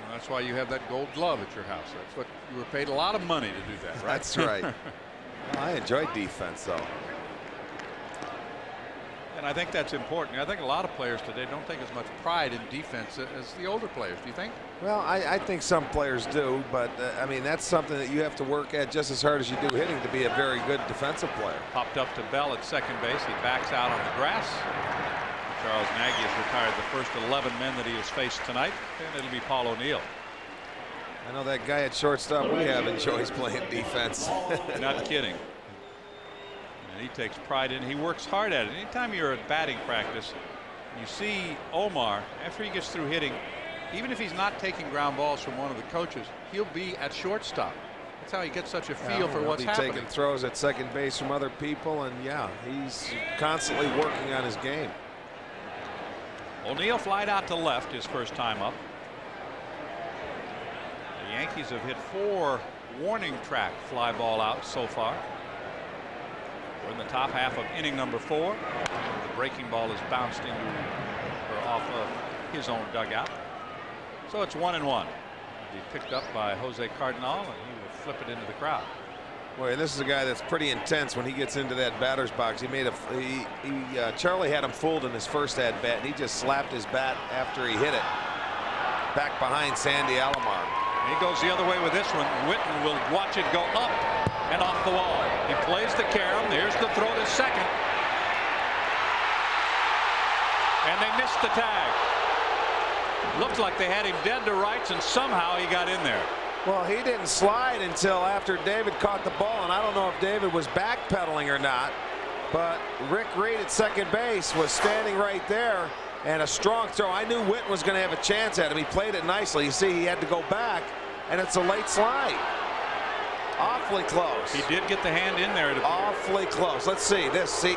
That's why you have that gold glove at your house. That's what you were paid a lot of money to do that, right? That's right. Well, I enjoy defense, though. And I think that's important. I think a lot of players today don't take as much pride in defense as the older players. Do you think? Well, I think some players do, but I mean, that's something that you have to work at just as hard as you do hitting to be a very good defensive player. Popped up to Bell at second base. He backs out on the grass. Charles Nagy has retired the first 11 men that he has faced tonight, and it'll be Paul O'Neill. I know that guy at shortstop we have enjoys playing defense. Not kidding. And he takes pride in it. He works hard at it. Anytime you're at batting practice, you see Omar, after he gets through hitting, even if he's not taking ground balls from one of the coaches, he'll be at shortstop. That's how he gets such a feel for what's happening. Taking throws at second base from other people, and yeah, he's constantly working on his game. O'Neill flied out to left his first time up. The Yankees have hit 4 warning track fly ball outs so far. We're in the top half of inning number 4. The breaking ball has bounced into or off of his own dugout. So it's 1-1. Be picked up by Jose Cardinal, and he will flip it into the crowd. Boy, this is a guy that's pretty intense when he gets into that batter's box. Charlie had him fooled in his first at bat, and he just slapped his bat after he hit it back behind Sandy Alomar. He goes the other way with this one. Witten will watch it go up and off the wall. He plays the carom. Here's the throw to second, and they missed the tag. Looked like they had him dead to rights, and somehow he got in there. Well, he didn't slide until after David caught the ball, and I don't know if David was backpedaling or not, but Rick Reed at second base was standing right there, and a strong throw. I knew Witten was going to have a chance at him. He played it nicely. You see, he had to go back, and it's a late slide. Awfully close. He did get the hand in there. Awfully close. Let's see this. See.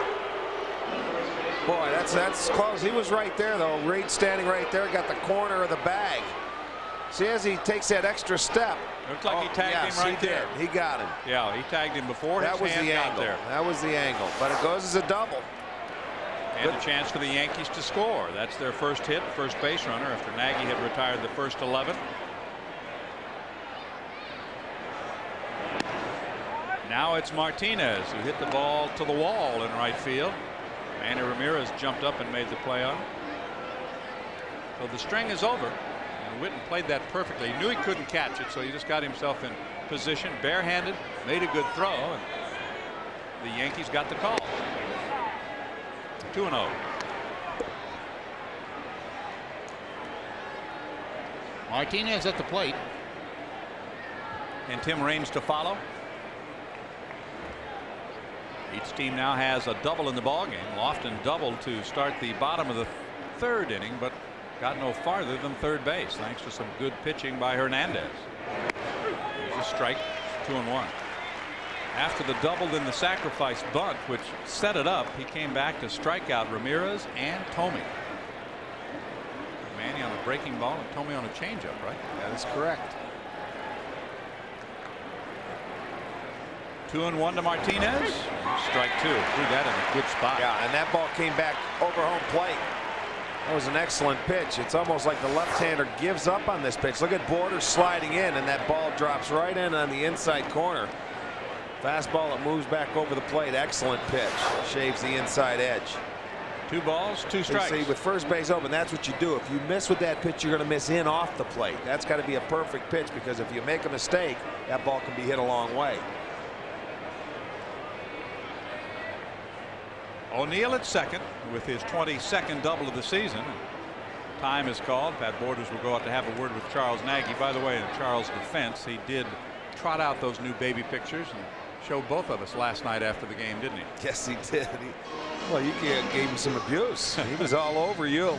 Boy, that's close. He was right there, though. Reed standing right there, got the corner of the bag. See, as he takes that extra step. Looked like he tagged him right there. He got him. Yeah, he tagged him before that his was hand the got angle. there. That was the angle, but it goes as a double. And a chance for the Yankees to score. That's their first hit, first base runner, after Nagy had retired the first 11. Now it's Martinez who hit the ball to the wall in right field. Manny Ramirez jumped up and made the play on it. So the string is over. And Witten played that perfectly. He knew he couldn't catch it, so he just got himself in position, barehanded, made a good throw, and the Yankees got the call. 2-0. Martinez at the plate. And Tim Raines to follow. Each team now has a double in the ballgame. Lofton doubled to start the bottom of the 3rd inning, but got no farther than third base thanks to some good pitching by Hernandez. Here's a strike. 2-1. After the double, then the sacrifice bunt, which set it up, he came back to strike out Ramirez and Thome. Manny on a breaking ball and Thome on a changeup, right? That is correct. 2-1 to Martinez. Strike 2. Threw that in a good spot. Yeah, and that ball came back over home plate. That was an excellent pitch. It's almost like the left-hander gives up on this pitch. Look at Borders sliding in, and that ball drops right in on the inside corner. Fastball that moves back over the plate. Excellent pitch. Shaves the inside edge. 2 balls, 2 strikes. See, with first base open, that's what you do. If you miss with that pitch, you're going to miss in off the plate. That's got to be a perfect pitch, because if you make a mistake, that ball can be hit a long way. O'Neill at second with his 22nd double of the season. Time is called. Pat Borders will go out to have a word with Charles Nagy. By the way, in Charles' defense, he did trot out those new baby pictures and show both of us last night after the game, didn't he? Yes, he did. Well, you gave him some abuse. He was all over you.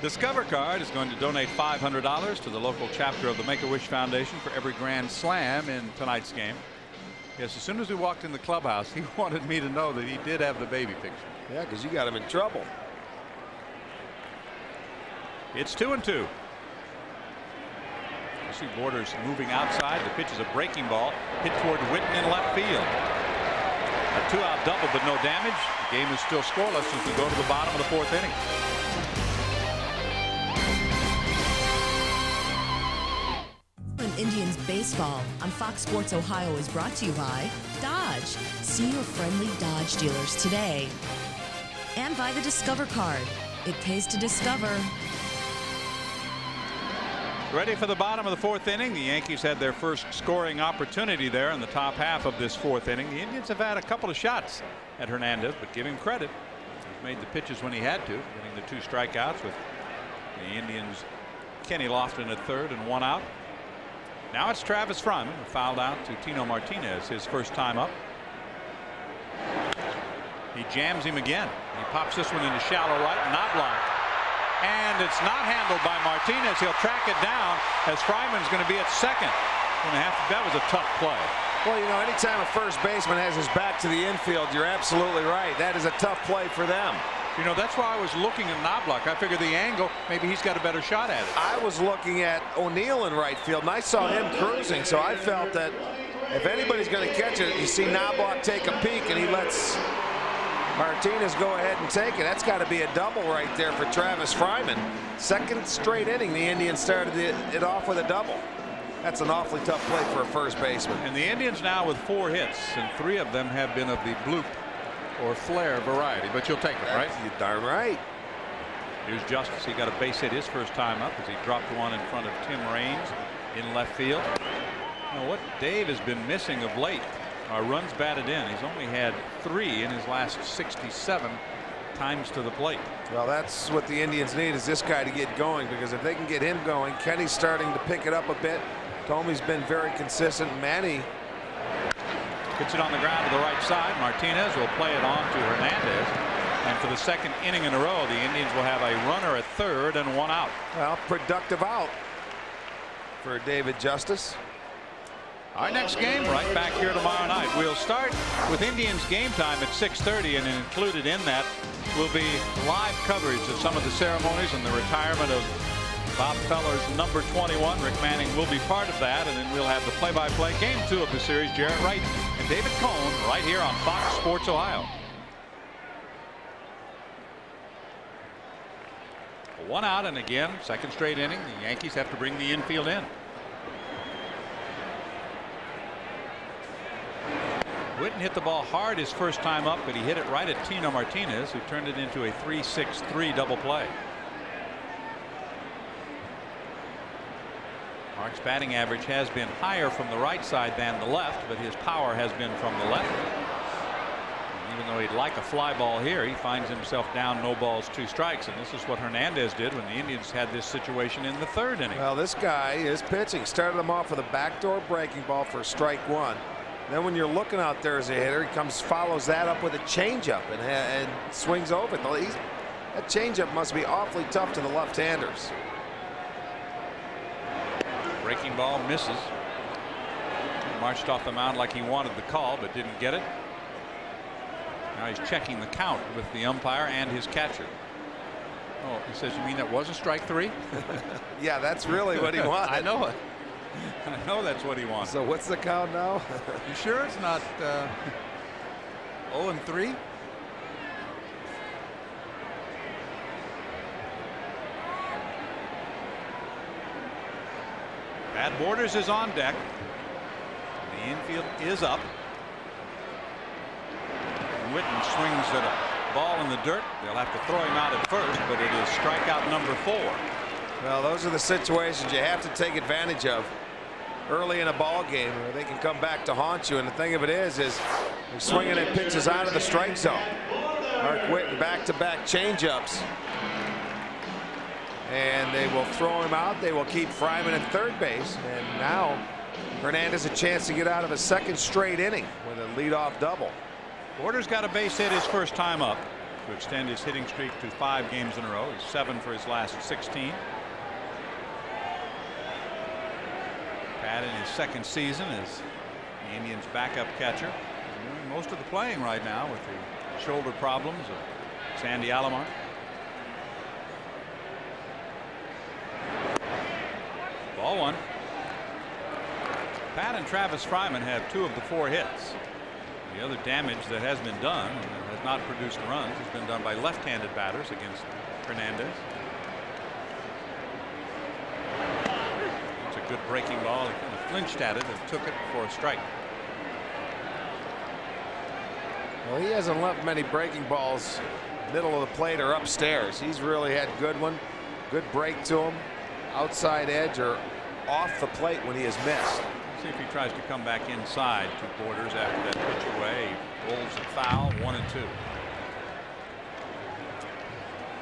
Discover Card is going to donate $500 to the local chapter of the Make-A-Wish Foundation for every Grand Slam in tonight's game. Yes, as soon as we walked in the clubhouse, he wanted me to know that he did have the baby picture. Yeah, because you got him in trouble. It's 2-2. You see Borders moving outside. The pitch is a breaking ball hit toward Witten in left field. A 2-out double, but no damage. The game is still scoreless as we go to the bottom of the 4th inning. Indians baseball on Fox Sports Ohio is brought to you by Dodge. See your friendly Dodge dealers today. And by the Discover Card. It pays to discover. Ready for the bottom of the 4th inning. The Yankees had their first scoring opportunity there in the top half of this 4th inning. The Indians have had a couple of shots at Hernandez, but give him credit. He's made the pitches when he had to, getting the 2 strikeouts with the Indians' Kenny Lofton at third and 1 out. Now it's Travis Fryman, who fouled out to Tino Martinez his first time up. He jams him again. He pops this one into shallow right, not blocked. And it's not handled by Martinez. He'll track it down as Fryman's going to be at second. That was a tough play. Well, you know, anytime a first baseman has his back to the infield, you're absolutely right. That is a tough play for them. You know, that's why I was looking at Knobloch. I figured the angle, maybe he's got a better shot at it. I was looking at O'Neill in right field, and I saw him cruising, so I felt that if anybody's going to catch it, you see Knobloch take a peek, and he lets Martinez go ahead and take it. That's got to be a double right there for Travis Fryman. Second straight inning, the Indians started it off with a double. That's an awfully tough play for a first baseman. And the Indians now with 4 hits, and 3 of them have been of the bloop or flare variety, but you'll take it, right? You're darn right. Here's Justice. He got a base hit his first time up as he dropped one in front of Tim Raines in left field. You know what Dave has been missing of late are runs batted in. He's only had 3 in his last 67 times to the plate. Well, that's what the Indians need, is this guy to get going, because if they can get him going, Kenny's starting to pick it up a bit. Tomey's been very consistent. Manny gets it on the ground to the right side. Martinez will play it on to Hernandez. And for the 2nd inning in a row, the Indians will have a runner at third and 1 out. Well, productive out for David Justice. Our next game right back here tomorrow night. We'll start with Indians game time at 6:30, and included in that will be live coverage of some of the ceremonies and the retirement of Bob Feller's number 21. Rick Manning will be part of that, and then we'll have the play-by-play game 2 of the series. Jarrett Wright and David Cohn right here on Fox Sports Ohio. 1 out, and again, 2nd straight inning. The Yankees have to bring the infield in. Witten hit the ball hard his first time up, but he hit it right at Tino Martinez, who turned it into a 3-6-3 double play. Mark's batting average has been higher from the right side than the left, but his power has been from the left. And even though he'd like a fly ball here, he finds himself down, no balls, 2 strikes. And this is what Hernandez did when the Indians had this situation in the 3rd inning. Well, this guy is pitching. Started him off with a backdoor breaking ball for strike 1. Then when you're looking out there as a hitter, he follows that up with a changeup and swings over it. That changeup must be awfully tough to the left-handers. Breaking ball misses. He marched off the mound like he wanted the call, but didn't get it. Now he's checking the count with the umpire and his catcher. Oh, he says, you mean that was a strike 3? Yeah, that's really what he wanted. I know it. I know that's what he wants. So what's the count now? You sure it's not 0-3? Brad Borders is on deck. The infield is up. Witten swings at a ball in the dirt. They'll have to throw him out at first, but it is strikeout number 4. Well, those are the situations you have to take advantage of early in a ball game where they can come back to haunt you. And the thing of it is they're swinging at pitches out of the strike zone. Mark Witten back-to-back changeups. And they will throw him out. They will keep Fryman at third base. And now Hernandez a chance to get out of a second straight inning with a leadoff double. Borders got a base hit his first time up to extend his hitting streak to 5 games in a row. He's 7 for his last 16. Pat in his second season as the Indians backup catcher. He's doing most of the playing right now with the shoulder problems of Sandy Alomar. Ball 1. Pat and Travis Fryman have 2 of the 4 hits. The other damage that has been done and has not produced runs has been done by left-handed batters against Hernandez. It's a good breaking ball. He kind of flinched at it and took it for a strike. Well, he hasn't left many breaking balls middle of the plate or upstairs. He's really had good one. Good break to him. Outside edge or off the plate when he has missed. See if he tries to come back inside to Borders after that pitch away. He rolls it foul. 1-2.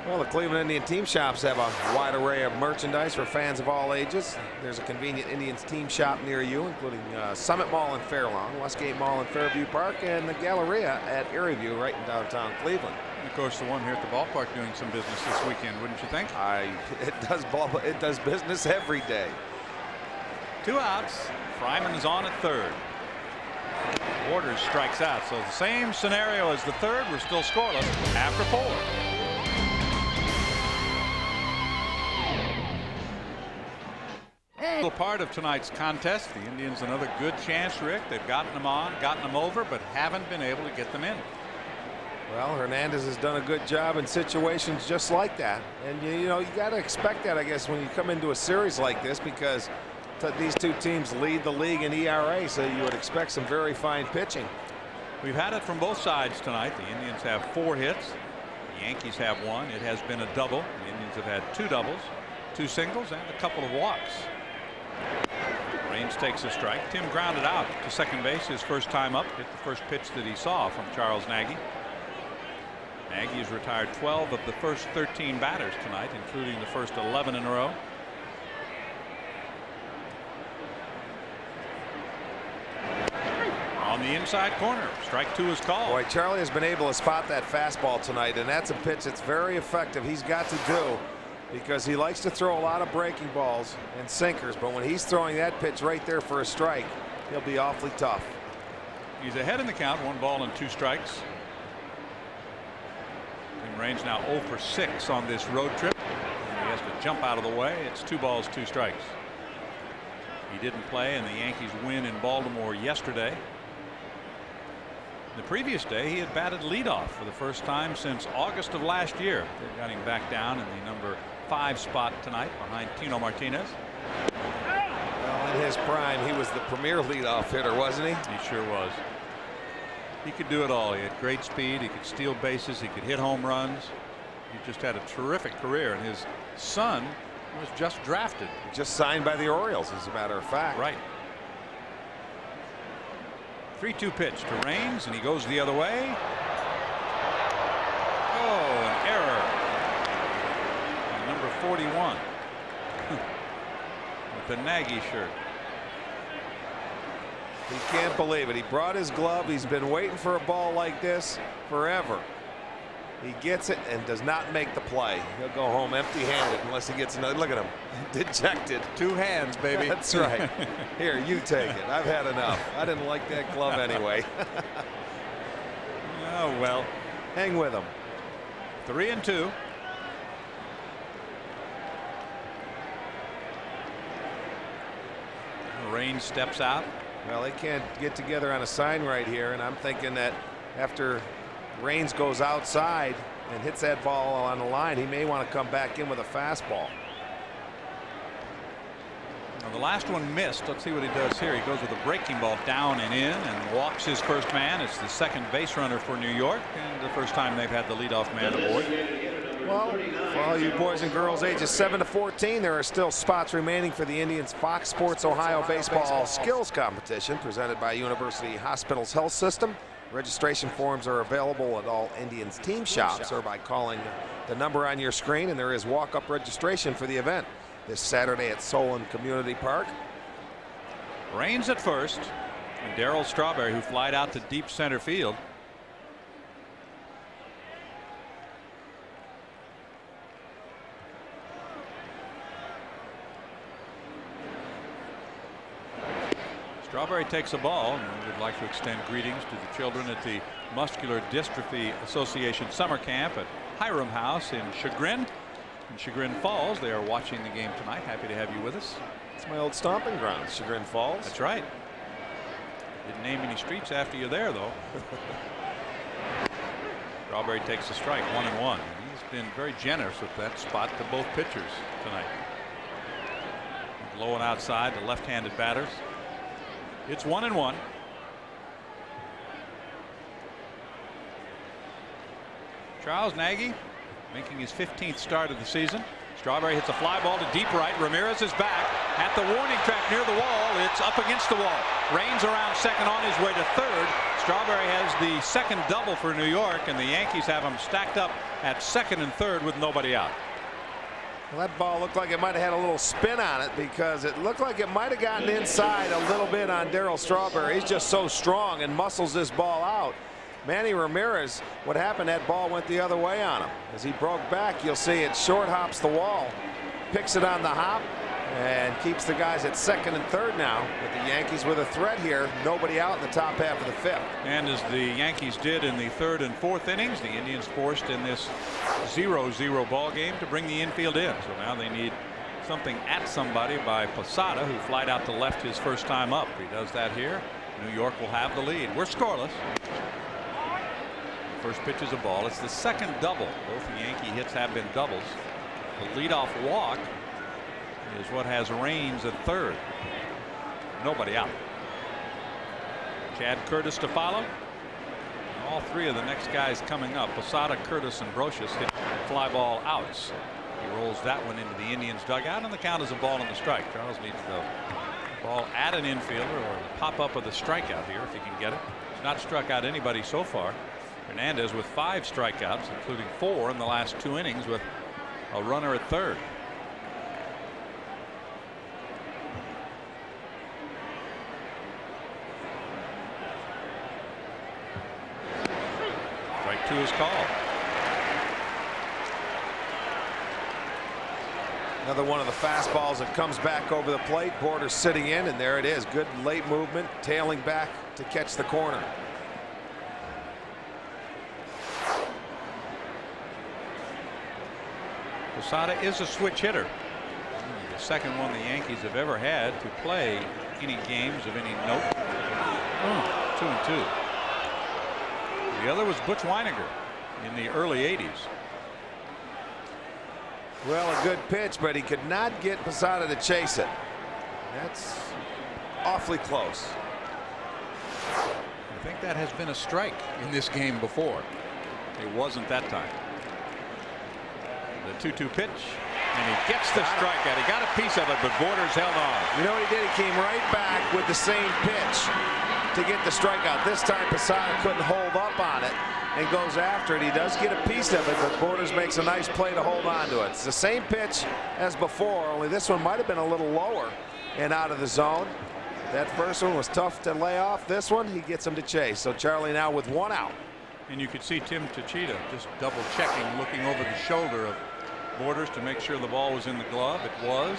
Well, the Cleveland Indian team shops have a wide array of merchandise for fans of all ages. There's a convenient Indians team shop near you, including Summit Mall in Fairlawn, Westgate Mall in Fairview Park, and the Galleria at Erie View right in downtown Cleveland. And of course, the one here at the ballpark doing some business this weekend, wouldn't you think? It does business every day. 2 outs. Fryman is on at third. Borders strikes out. So the same scenario as the third. We're still scoreless after 4. A little part of tonight's contest. The Indians another good chance, Rick. They've gotten them on, gotten them over, but haven't been able to get them in. Well, Hernandez has done a good job in situations just like that. And you know, you got to expect that, I guess, when you come into a series like this, because these 2 teams lead the league in ERA, so you would expect some very fine pitching. We've had it from both sides tonight. The Indians have 4 hits. The Yankees have 1. It has been a double. The Indians have had 2 doubles, 2 singles, and a couple of walks. Raines takes a strike. Tim grounded out to second base his first time up. Hit the first pitch that he saw from Charles Nagy. Nagy has retired 12 of the first 13 batters tonight, including the first 11 in a row. On the inside corner, strike 2 is called. Boy, Charlie has been able to spot that fastball tonight, and that's a pitch that's very effective. He's got to do, because he likes to throw a lot of breaking balls and sinkers, but when he's throwing that pitch right there for a strike, he'll be awfully tough. He's ahead in the count, 1 ball and 2 strikes. And Raines now 0 for 6 on this road trip. And he has to jump out of the way. It's 2 balls, 2 strikes. He didn't play in the Yankees win in Baltimore yesterday. The previous day he had batted leadoff for the first time since August of last year. They got him back down in the number 5 spot tonight behind Tino Martinez. Well, in his prime he was the premier leadoff hitter, wasn't he? He sure was. He could do it all. He had great speed. He could steal bases. He could hit home runs. He just had a terrific career, and his son was just drafted. Just signed by the Orioles, as a matter of fact. Right. 3-2 pitch to Raines, and he goes the other way. Oh, an error. And number 41 with the Nagy shirt. He can't believe it. He brought his glove. He's been waiting for a ball like this forever. He gets it and does not make the play. He'll go home empty-handed unless he gets another. Look at him, dejected. 2 hands, baby. That's right. Here, you take it. I've had enough. I didn't like that glove anyway. Oh well. Hang with him. 3-2. Raines steps out. Well, they can't get together on a sign right here, and I'm thinking that after Raines goes outside and hits that ball on the line, he may want to come back in with a fastball. Well, the last one missed. Let's see what he does here. He goes with a breaking ball down and in and walks his first man. It's the second base runner for New York and the first time they've had the leadoff man aboard. Well, for all you boys and girls ages 7 to 14, there are still spots remaining for the Indians Fox Sports Ohio Baseball Skills Competition presented by University Hospitals Health System. Registration forms are available at all Indians team shops or by calling the number on your screen, and there is walk-up registration for the event this Saturday at Solon Community Park. Rains at first, and Darryl Strawberry, who flied out to deep center field. Strawberry takes a ball, and we would like to extend greetings to the children at the Muscular Dystrophy Association summer camp at Hiram House in Chagrin Falls. They are watching the game tonight. Happy to have you with us. It's my old stomping grounds, Chagrin Falls. That's right. Didn't name any streets after you there, though. Strawberry takes a strike, 1-1. He's been very generous with that spot to both pitchers tonight. Low and outside to left-handed batters. It's 1-1. Charles Nagy making his 15th start of the season. Strawberry hits a fly ball to deep right. Ramirez is back at the warning track near the wall. It's up against the wall. Rains around second on his way to third. Strawberry has the second double for New York, and the Yankees have him stacked up at second and third with nobody out. Well, that ball looked like it might have had a little spin on it because it looked like it might have gotten inside a little bit on Darryl Strawberry. He's just so strong and muscles this ball out. Manny Ramirez, what happened, that ball went the other way on him. As he broke back, you'll see it short hops the wall, picks it on the hop, and keeps the guys at second and third now. With the Yankees with a threat here, nobody out in the top half of the fifth. And as the Yankees did in the third and fourth innings, the Indians forced in this 0-0 ball game to bring the infield in. So now they need something at somebody by Posada, who flied out to left his first time up. If he does that here, New York will have the lead. We're scoreless. First pitch is a ball. It's the second double. Both the Yankee hits have been doubles. The leadoff walk is what has Rains at third. Nobody out. Chad Curtis to follow. All three of the next guys coming up, Posada, Curtis, and Brocious, hit fly ball outs. He rolls that one into the Indians dugout, and the count is a ball and a strike. Charles needs the ball at an infielder or pop up with a strikeout here if he can get it. He's not struck out anybody so far. Hernandez with 5 strikeouts, including 4 in the last 2 innings, with a runner at third. Strike 2 is called. Another one of the fastballs that comes back over the plate. Borders sitting in, and there it is. Good late movement, tailing back to catch the corner. Posada is a switch hitter. The second one the Yankees have ever had to play any games of any note. 2-2. The other was Butch Weiniger in the early 80s. Well, a good pitch, but he could not get Posada to chase it. That's awfully close. I think that has been a strike in this game before. It wasn't that time. The 2-2 pitch, and he gets the strikeout. He got a piece of it, but Borders held on. You know what he did? He came right back with the same pitch to get the strikeout. This time Posada couldn't hold up on it and goes after it. He does get a piece of it, but Borders makes a nice play to hold on to it. It's the same pitch as before, only this one might have been a little lower and out of the zone. That first one was tough to lay off. This one, he gets him to chase. So Charlie now with 1 out. And you could see Tim Tachita just double checking, looking over the shoulder of Borders to make sure the ball was in the glove. It was.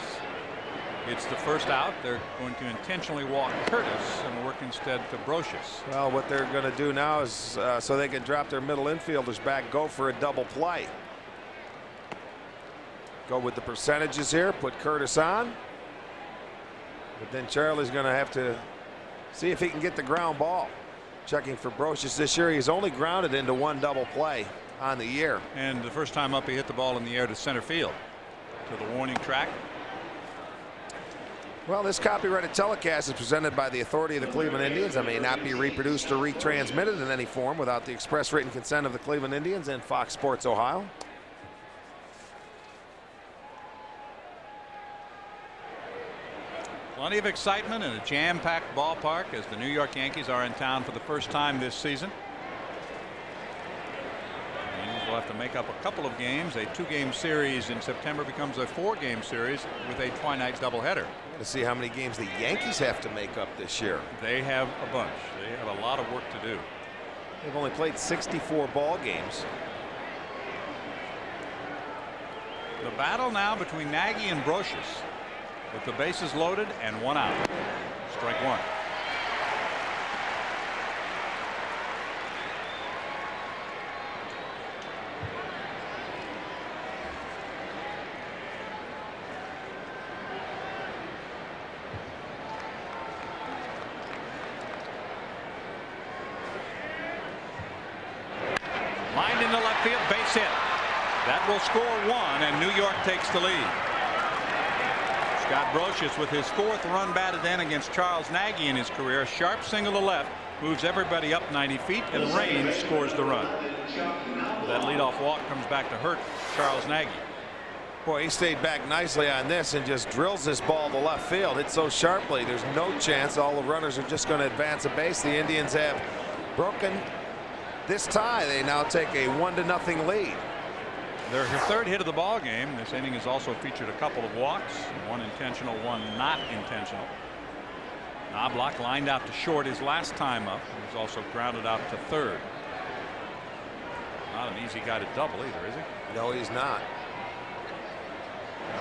It's the first out. They're going to intentionally walk Curtis and work instead to Brocious. Well, what they're going to do now is so they can drop their middle infielders back, go for a double play. Go with the percentages here, put Curtis on. But then Charlie's going to have to see if he can get the ground ball. Checking for Brocious this year. He's only grounded into 1 double play on the year. And the first time up, he hit the ball in the air to center field to the warning track. Well, this copyrighted telecast is presented by the authority of the Cleveland Indians and may not be reproduced or retransmitted in any form without the express written consent of the Cleveland Indians and Fox Sports Ohio. Plenty of excitement in a jam-packed ballpark as the New York Yankees are in town for the first time this season. The Yankees will have to make up a couple of games. A 2-game series in September becomes a 4-game series with a twilight doubleheader. To see how many games the Yankees have to make up this year. They have a bunch. They have a lot of work to do. They've only played 64 ball games. The battle now between Nagy and Brocious, with the bases loaded and 1 out. Strike 1. Lined into left field, base hit. That will score 1, and New York takes the lead. Scott Brocious with his 4th run batted in against Charles Nagy in his career. A sharp single to left moves everybody up 90 feet, and Raines scores the run. That leadoff walk comes back to hurt Charles Nagy. Boy, he stayed back nicely on this and just drills this ball to left field. Hit so sharply, there's no chance. All the runners are just going to advance a base. The Indians have broken this tie. They now take a 1-0 lead. Their 3rd hit of the ball game. This inning has also featured a couple of walks, 1 intentional, 1 not intentional. Knobloch lined out to short his last time up. He was also grounded out to 3rd. Not an easy guy to double either, is he? No, he's not.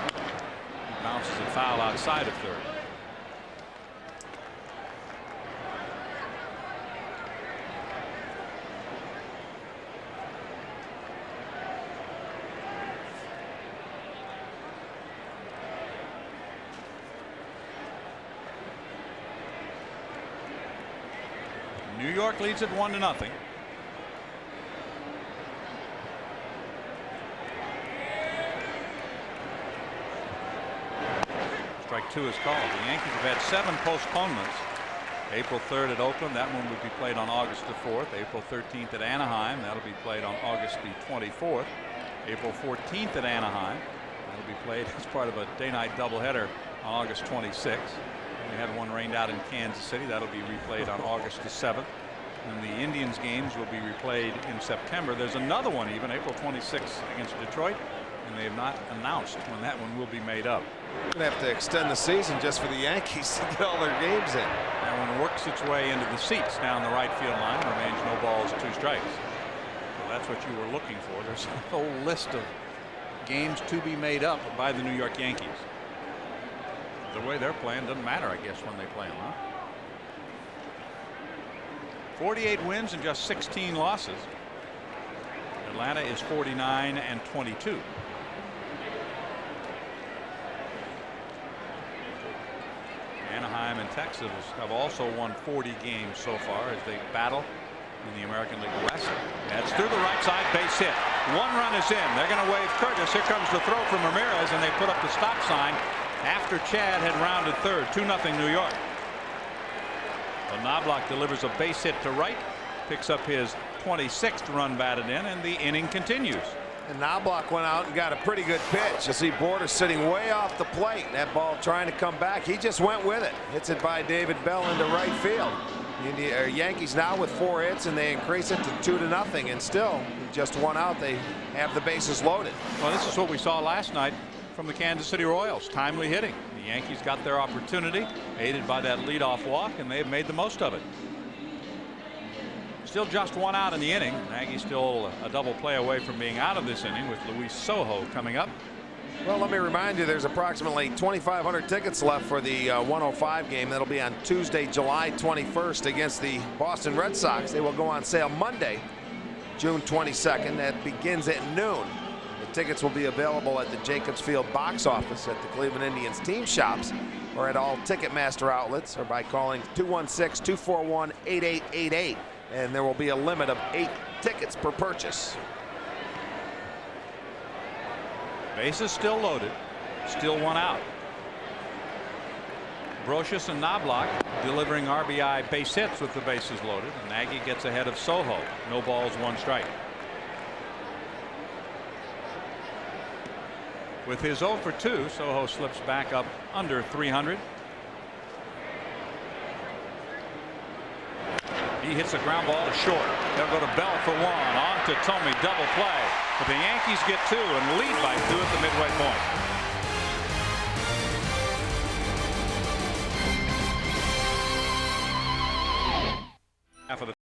He bounces a foul outside of 3rd. New York leads it 1-0. Strike 2 is called. The Yankees have had 7 postponements. April 3rd at Oakland. That one would be played on August the 4th. April 13th at Anaheim. That'll be played on August the 24th. April 14th at Anaheim. That'll be played as part of a day-night doubleheader on August 26th. We had one rained out in Kansas City. That'll be replayed on August the 7th. And the Indians games will be replayed in September. There's another one even April 26th against Detroit, and they have not announced when that one will be made up. We're going to have to extend the season just for the Yankees to get all their games in. That one works its way into the seats down the right field line. Remains no balls, 2 strikes. So that's what you were looking for. There's a whole list of games to be made up by the New York Yankees. The way they're playing doesn't matter, I guess, when they play them, huh? 48 wins and just 16 losses. Atlanta is 49-22. Anaheim and Texas have also won 40 games so far as they battle in the American League West. That's through the right side, base hit. 1 run is in. They're going to wave Curtis. Here comes the throw from Ramirez, and they put up the stop sign after Chad had rounded 3rd. 2-0 New York. Well, Knobloch delivers a base hit to right, picks up his 26th run batted in, and the inning continues. And Knobloch went out and got a pretty good pitch. You see Borders sitting way off the plate. That ball trying to come back. He just went with it. Hits it by David Bell into right field. The Yankees now with 4 hits, and they increase it to 2-0. And still, just 1 out, they have the bases loaded. Well, this is what we saw last night from the Kansas City Royals. Timely hitting. The Yankees got their opportunity, aided by that leadoff walk, and they have made the most of it. Still just 1 out in the inning. Nagy's still a double play away from being out of this inning with Luis Sojo coming up. Well, let me remind you, there's approximately 2,500 tickets left for the 105 game. That'll be on Tuesday, July 21st against the Boston Red Sox. They will go on sale Monday, June 22nd. That begins at noon. The tickets will be available at the Jacobs Field box office at the Cleveland Indians team shops or at all Ticketmaster outlets or by calling 216-241-8888. And there will be a limit of 8 tickets per purchase. Bases still loaded. Still 1 out. Brocious and Knobloch delivering RBI base hits with the bases loaded. And Nagy gets ahead of Soho. No balls, 1 strike. With his 0 for 2, Soho slips back up under 300. He hits a ground ball to short. They'll go to Bell for 1. On to Tomey, double play. But the Yankees get 2 and lead by 2 at the midway point.